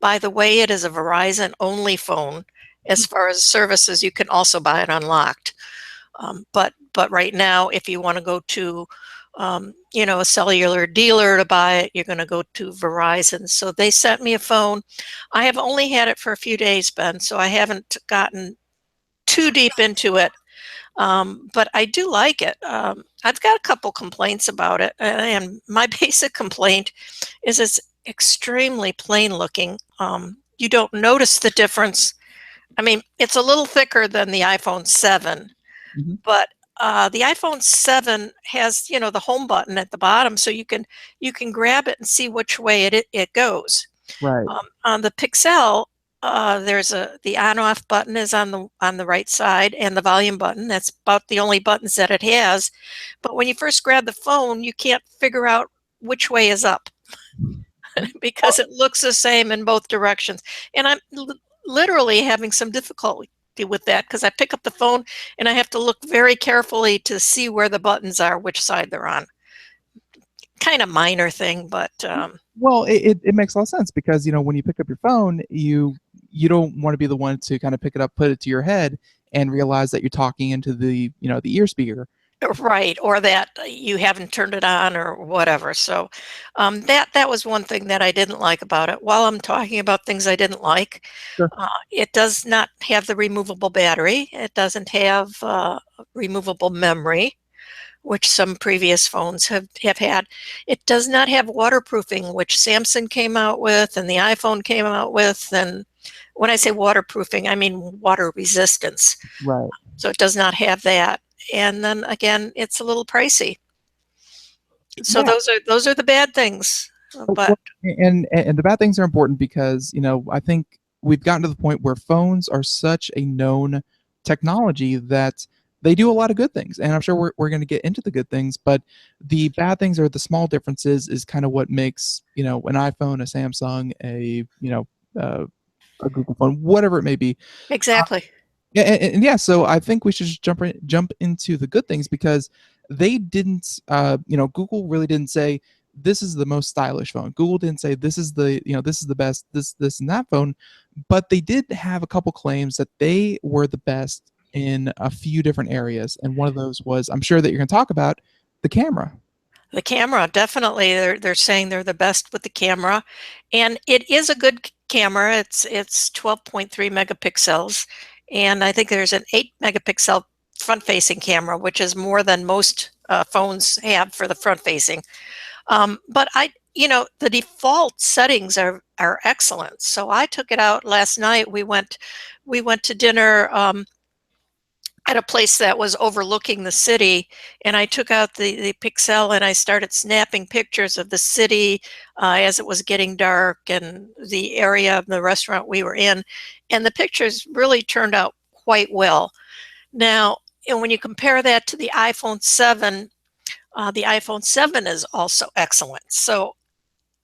Speaker 4: by the way, it is a Verizon only phone. As far as services, you can also buy it unlocked. But right now, if you want to go to a cellular dealer to buy it, you're going to go to Verizon. So they sent me a phone. I have only had it for a few days, Ben, so I haven't gotten too deep into it. But I do like it. I've got a couple complaints about it, and my basic complaint is it's extremely plain looking. You don't notice the difference. I mean, it's a little thicker than the iPhone 7,
Speaker 1: Mhm.
Speaker 4: but the iPhone 7 has, the home button at the bottom, so you can grab it and see which way it goes.
Speaker 1: Right.
Speaker 4: On the Pixel, there's the on-off button is on the right side, and the volume button. That's about the only buttons that it has. But when you first grab the phone, you can't figure out which way is up because it looks the same in both directions. And I'm literally having some difficulty with that because I pick up the phone and I have to look very carefully to see where the buttons are, which side they're on. Kind of minor thing, but
Speaker 1: Well, it makes a lot of sense because when you pick up your phone, you don't want to be the one to kind of pick it up, put it to your head, and realize that you're talking into the ear speaker.
Speaker 4: right, or that you haven't turned it on or whatever. So that was one thing that I didn't like about it. While I'm talking about things I didn't like,
Speaker 1: Sure.
Speaker 4: it does not have the removable battery. It doesn't have removable memory, which some previous phones have had. It does not have waterproofing, which Samsung came out with and the iPhone came out with. And when I say waterproofing, I mean water resistance.
Speaker 1: Right.
Speaker 4: So it does not have that. And then again, it's a little pricey. So
Speaker 1: Yeah.
Speaker 4: those are the bad things.
Speaker 1: Well,
Speaker 4: But
Speaker 1: and the bad things are important because I think we've gotten to the point where phones are such a known technology that they do a lot of good things, and I'm sure we're going to get into the good things, but the bad things are the small differences is kind of what makes an iPhone, a Samsung, a Google phone, whatever it may be.
Speaker 4: exactly.
Speaker 1: Yeah, and yeah, so I think we should just jump into the good things because they didn't, Google really didn't say this is the most stylish phone. Google didn't say this is this is the best, this and that phone, but they did have a couple claims that they were the best in a few different areas, and one of those was, I'm sure that you're going to talk about, the camera.
Speaker 4: The camera, definitely. They're saying they're the best with the camera, and it is a good camera. It's 12.3 megapixels, and I think there's an 8 megapixel front-facing camera, which is more than most phones have for the front-facing. But the default settings are excellent. So I took it out last night. We went to dinner at a place that was overlooking the city, and I took out the Pixel and I started snapping pictures of the city as it was getting dark and the area of the restaurant we were in, and the pictures really turned out quite well. Now, and when you compare that to the iPhone 7, the iPhone 7 is also excellent. So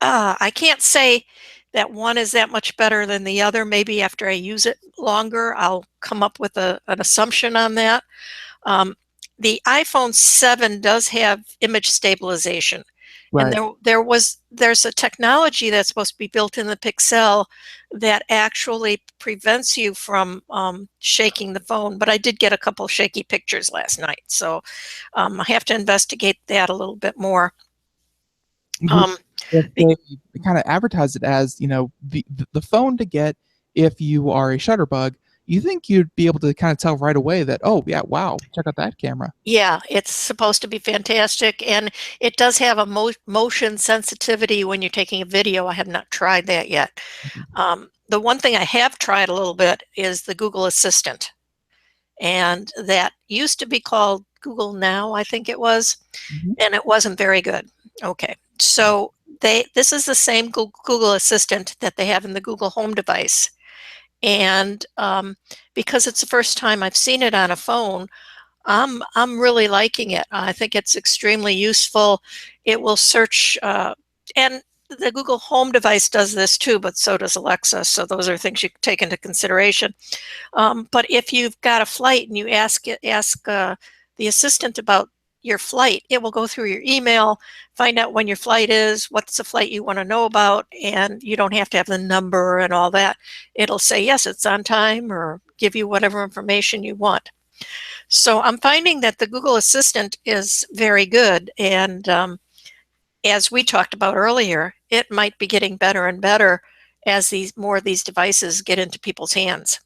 Speaker 4: I can't say that one is that much better than the other. Maybe after I use it longer, I'll come up with an assumption on that. The iPhone 7 does have image stabilization.
Speaker 1: Right.
Speaker 4: And there's a technology that's supposed to be built in the Pixel that actually prevents you from shaking the phone. But I did get a couple of shaky pictures last night, so I have to investigate that a little bit more.
Speaker 1: if they kind of advertise it as, the phone to get if you are a shutterbug, you think you'd be able to kind of tell right away that, oh yeah, wow, check out that camera.
Speaker 4: Yeah, it's supposed to be fantastic, and it does have a motion sensitivity when you're taking a video. I have not tried that yet. The one thing I have tried a little bit is the Google Assistant, and that used to be called Google Now, I think it was,
Speaker 1: Mhm.
Speaker 4: and it wasn't very good. Okay, so this is the same Google Assistant that they have in the Google Home device, and because it's the first time I've seen it on a phone, I'm really liking it. I think it's extremely useful. It will search, and the Google Home device does this too, but so does Alexa. So those are things you take into consideration. But if you've got a flight and you ask the assistant about your flight, it will go through your email, find out when your flight is, what's the flight you want to know about, and you don't have to have the number and all that. It'll say, yes, it's on time, or give you whatever information you want. So I'm finding that the Google Assistant is very good, and as we talked about earlier, it might be getting better and better as more of these devices get into people's hands.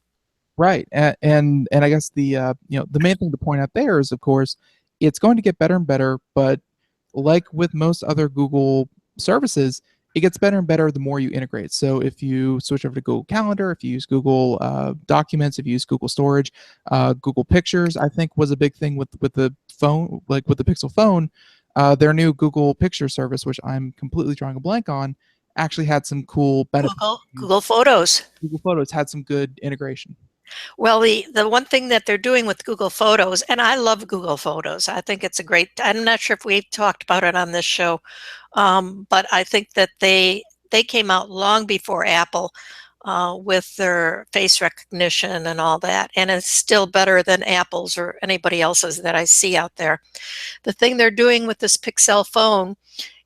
Speaker 1: Right, and I guess the main thing to point out there is, of course, it's going to get better and better, but like with most other Google services, it gets better and better the more you integrate. So if you switch over to Google Calendar, if you use Google Documents, if you use Google Storage, Google Pictures, I think was a big thing with the phone, like with the Pixel phone. Their new Google Picture service, which I'm completely drawing a blank on, actually had some cool benefits.
Speaker 4: Google Photos.
Speaker 1: Google Photos had some good integration.
Speaker 4: Well, the one thing that they're doing with Google Photos, and I love Google Photos. I think it's a great, I'm not sure if we've talked about it on this show, but I think that they came out long before Apple with their face recognition and all that, and it's still better than Apple's or anybody else's that I see out there. The thing they're doing with this Pixel phone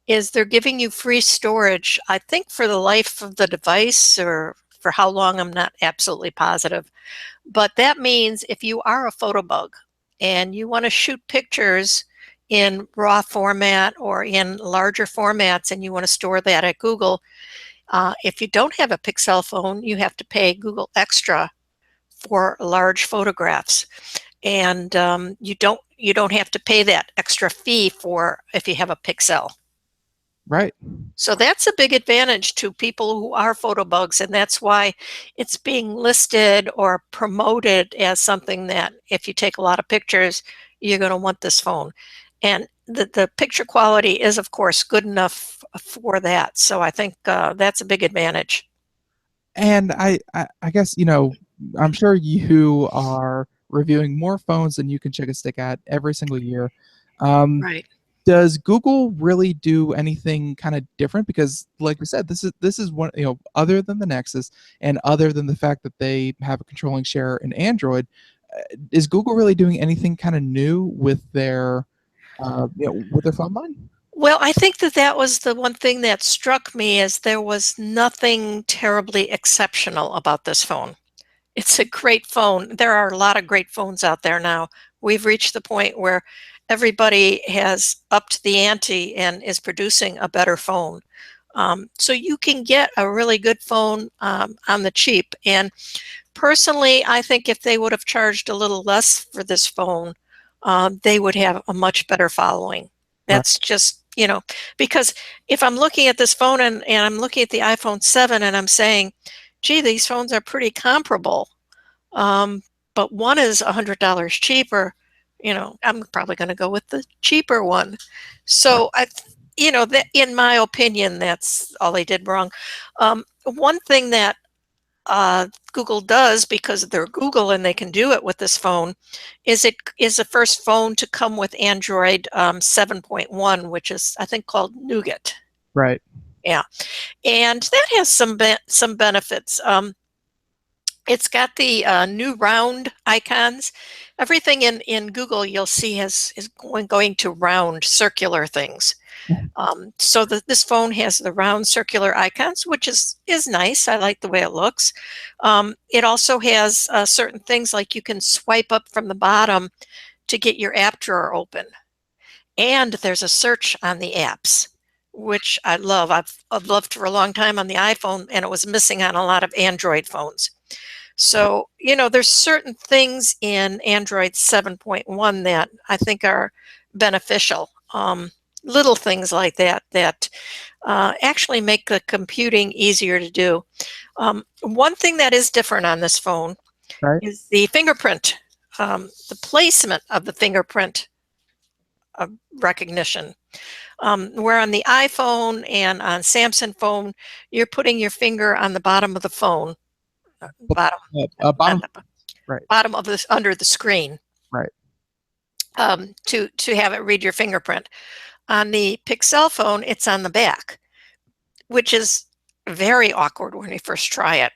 Speaker 4: is they're giving you free storage, I think for the life of the device, or for how long, I'm not absolutely positive. But that means if you are a photobug and you want to shoot pictures in RAW format or in larger formats, and you want to store that at Google, if you don't have a Pixel phone, you have to pay Google Extra for large photographs, and you don't have to pay that extra fee for if you have a Pixel.
Speaker 1: Right.
Speaker 4: So that's a big advantage to people who are photobugs, and that's why it's being listed or promoted as something that if you take a lot of pictures, you're going to want this phone. And the picture quality is, of course, good enough for that. So I think that's a big advantage.
Speaker 1: And I guess, I'm sure you are reviewing more phones than you can check a stick at every single year.
Speaker 4: Right.
Speaker 1: Does Google really do anything kind of different? Because, like we said, this is one, other than the Nexus and other than the fact that they have a controlling share in Android, is Google really doing anything kind of new with their phone line?
Speaker 4: Well, I think that was the one thing that struck me, is there was nothing terribly exceptional about this phone. It's a great phone. There are a lot of great phones out there now. We've reached the point where everybody has upped the ante and is producing a better phone. So you can get a really good phone on the cheap. And personally, I think if they would have charged a little less for this phone, they would have a much better following. That's just, because if I'm looking at this phone and I'm looking at the iPhone 7 and I'm saying, gee, these phones are pretty comparable, but one is $100 cheaper, I'm probably going to go with the cheaper one. So that, in my opinion, that's all they did wrong. One thing that Google does, because they're Google and they can do it with this phone, is it is the first phone to come with Android 7.1, which is, I think, called Nougat.
Speaker 1: Right.
Speaker 4: Yeah, and that has some benefits. It's got the new round icons. Everything in Google you'll see is going to round circular things. So this phone has the round circular icons, which is nice. I like the way it looks. It also has certain things, like you can swipe up from the bottom to get your app drawer open. And there's a search on the apps, which I love. I've loved for a long time on the iPhone, and it was missing on a lot of Android phones. So, there's certain things in Android 7.1 that I think are beneficial. Little things like that actually make the computing easier to do. One thing that is different on this phone
Speaker 1: Right.
Speaker 4: is the fingerprint, the placement of the fingerprint recognition. Where on the iPhone and on Samsung phone, you're putting your finger on the bottom of the phone, bottom,
Speaker 1: Bottom.
Speaker 4: not the-
Speaker 1: Right.
Speaker 4: bottom of this under the screen,
Speaker 1: Right.
Speaker 4: to have it read your fingerprint. On the Pixel phone, it's on the back, which is very awkward when you first try it,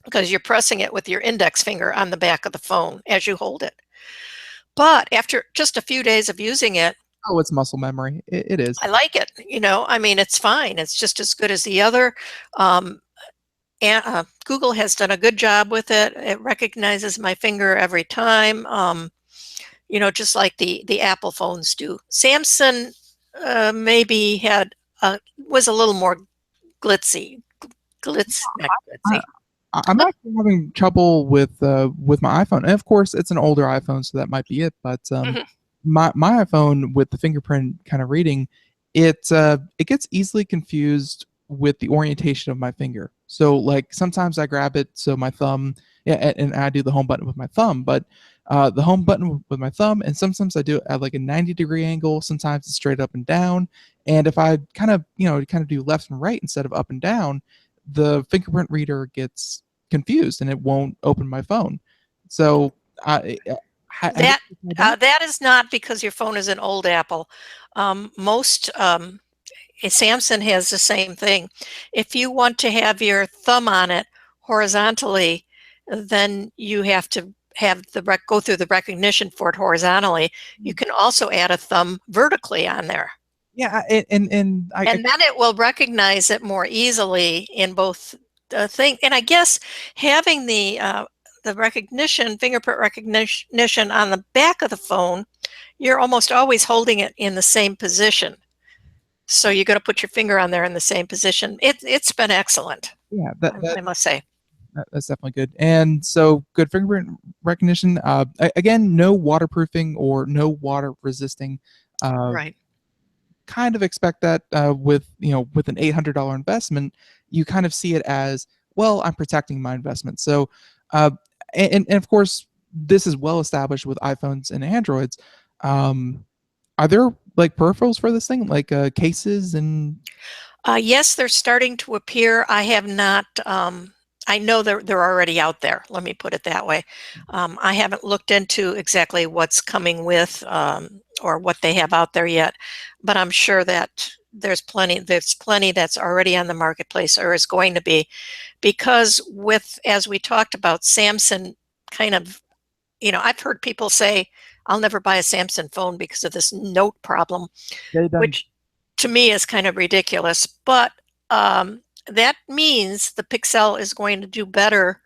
Speaker 4: because you're pressing it with your index finger on the back of the phone as you hold it. But after just a few days of using it,
Speaker 1: Oh, it's muscle memory. It is.
Speaker 4: I like it. It's fine. It's just as good as the other. And Google has done a good job with it. It recognizes my finger every time. Just like the Apple phones do. Samsung maybe was a little more glitzy. Not glitzy.
Speaker 1: I'm actually having trouble with my iPhone, and of course, it's an older iPhone, so that might be it. But
Speaker 4: Mhm.
Speaker 1: my iPhone with the fingerprint kind of reading, it gets easily confused with the orientation of my finger. So like sometimes I grab it, so my thumb, yeah, and I do the home button with my thumb, but the home button with my thumb, and sometimes I do it at like a 90-degree angle. Sometimes it's straight up and down, and if I kind of do left and right instead of up and down, the fingerprint reader gets confused and it won't open my phone. So
Speaker 4: That is not because your phone is an old Apple. Most Samsung has the same thing. If you want to have your thumb on it horizontally, then you have to have go through the recognition for it horizontally. You can also add a thumb vertically on there.
Speaker 1: Yeah, and
Speaker 4: then it will recognize it more easily in both thing. And I guess having the fingerprint recognition on the back of the phone, you're almost always holding it in the same position. So you're going to put your finger on there in the same position. It's been excellent.
Speaker 1: Yeah,
Speaker 4: I must say.
Speaker 1: That's definitely good. And so good fingerprint recognition. Again, no waterproofing or no water resisting.
Speaker 4: Right.
Speaker 1: Kind of expect that with an $800 investment, you kind of see it as, well, I'm protecting my investment. So and of course this is well established with iPhones and Androids. Are there like peripherals for this thing, like cases and
Speaker 4: yes, they're starting to appear. I have not I know they're already out there, let me put it that way. I haven't looked into exactly what's coming with or what they have out there yet, but I'm sure that there's plenty that's already on the marketplace or is going to be, because as we talked about, Samsung kind of, I've heard people say, I'll never buy a Samsung phone because of this note problem, which to me is kind of ridiculous. But that means the Pixel is going to do better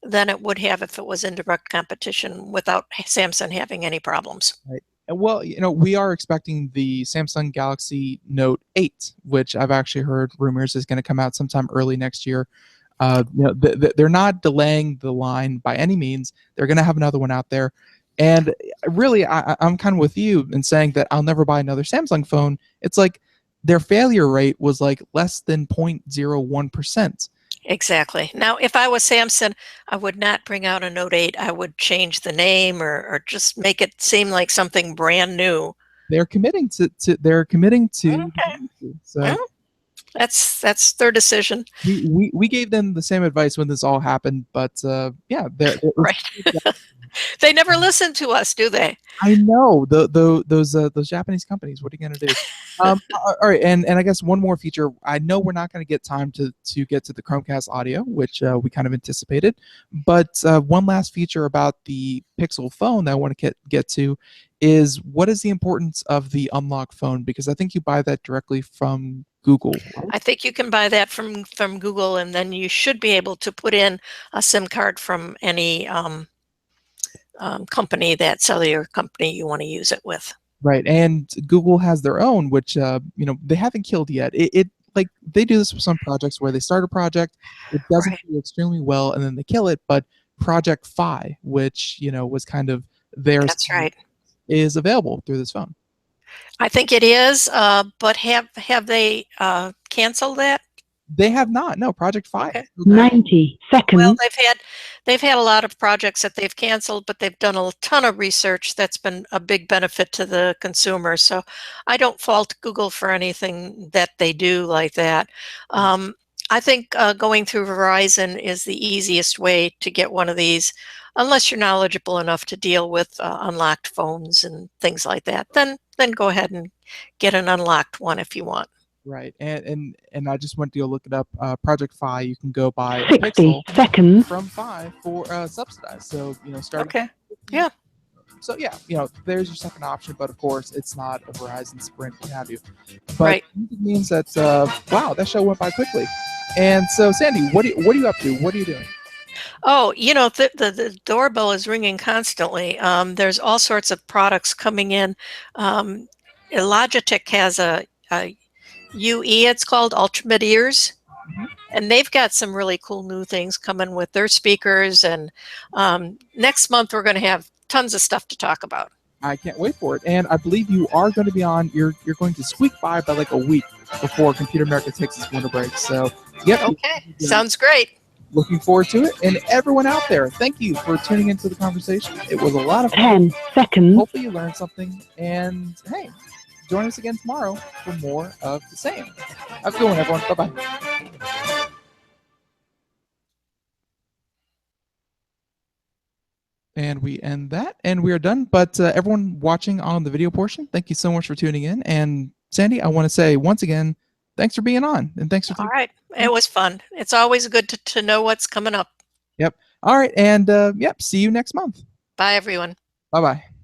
Speaker 4: than it would have if it was in direct competition without Samsung having any problems.
Speaker 1: Right. Well, we are expecting the Samsung Galaxy Note 8, which I've actually heard rumors is going to come out sometime early next year. They're not delaying the line by any means. They're going to have another one out there. And really, I'm kind of with you in saying that I'll never buy another Samsung phone. It's like their failure rate was like less than 0.01%.
Speaker 4: Exactly. Now, if I was Samsung, I would not bring out a Note 8. I would change the name or just make it seem like something brand new.
Speaker 1: They're committing to
Speaker 4: Okay.
Speaker 1: So
Speaker 4: well, that's their decision.
Speaker 1: we gave them the same advice when this all happened, but yeah,
Speaker 4: right. They never listen to us, do they?
Speaker 1: I know those Japanese companies. What are you gonna do? All right, and I guess one more feature. I know we're not going to get time to get to the Chromecast audio, which we kind of anticipated, but one last feature about the Pixel phone that I want to get to is, what is the importance of the unlock phone? Because I think you buy that directly from Google. Right?
Speaker 4: I think you can buy that from Google, and then you should be able to put in a SIM card from any company, that cellular company you want to use it with.
Speaker 1: Right, and Google has their own, which they haven't killed yet. It like they do this with some projects where they start a project, it doesn't
Speaker 4: Right.
Speaker 1: do extremely well, and then they kill it. But Project Fi, which was kind of theirs,
Speaker 4: That's right.
Speaker 1: is available through this phone.
Speaker 4: I think it is, but have they canceled that?
Speaker 1: They have not. No, Project Fi.
Speaker 4: Okay.
Speaker 2: 90
Speaker 4: Well,
Speaker 2: seconds.
Speaker 4: they've had a lot of projects that they've canceled, but they've done a ton of research that's been a big benefit to the consumer. So I don't fault Google for anything that they do like that. I think going through Verizon is the easiest way to get one of these, unless you're knowledgeable enough to deal with unlocked phones and things like that. Then go ahead and get an unlocked one if you want.
Speaker 1: Right, and I just went to go look it up. Project Fi, you can go buy a
Speaker 2: 60
Speaker 1: Pixel
Speaker 2: seconds.
Speaker 1: from Fi for subsidized. So starting.
Speaker 4: Okay. Yeah.
Speaker 1: So yeah, there's your second option, but of course it's not a Verizon, Sprint, what have you. But
Speaker 4: Right.
Speaker 1: it means that wow, that show went by quickly. And so Sandy, what are you up to? What are you doing?
Speaker 4: Oh, the doorbell is ringing constantly. There's all sorts of products coming in. Logitech has a UE, it's called Ultimate Ears, and they've got some really cool new things coming with their speakers. And next month we're going to have tons of stuff to talk about.
Speaker 1: I can't wait for it. And I believe you are going to be on. You're going to squeak by like a week before Computer America takes its winter break. So yep.
Speaker 4: Okay, sounds great.
Speaker 1: Looking forward to it. And everyone out there, thank you for tuning into the conversation. It was a lot of fun.
Speaker 2: 10 seconds.
Speaker 1: Hopefully you learned something. And hey, join us again tomorrow for more of the same. Have a good one, everyone. Bye-bye. And we end that, and we are done. But everyone watching on the video portion, thank you so much for tuning in. And Sandy, I want to say once again, thanks for being on, and thanks for.
Speaker 4: All right, it was fun. It's always good to know what's coming up.
Speaker 1: Yep. All right, and yep. See you next month.
Speaker 4: Bye, everyone.
Speaker 1: Bye-bye.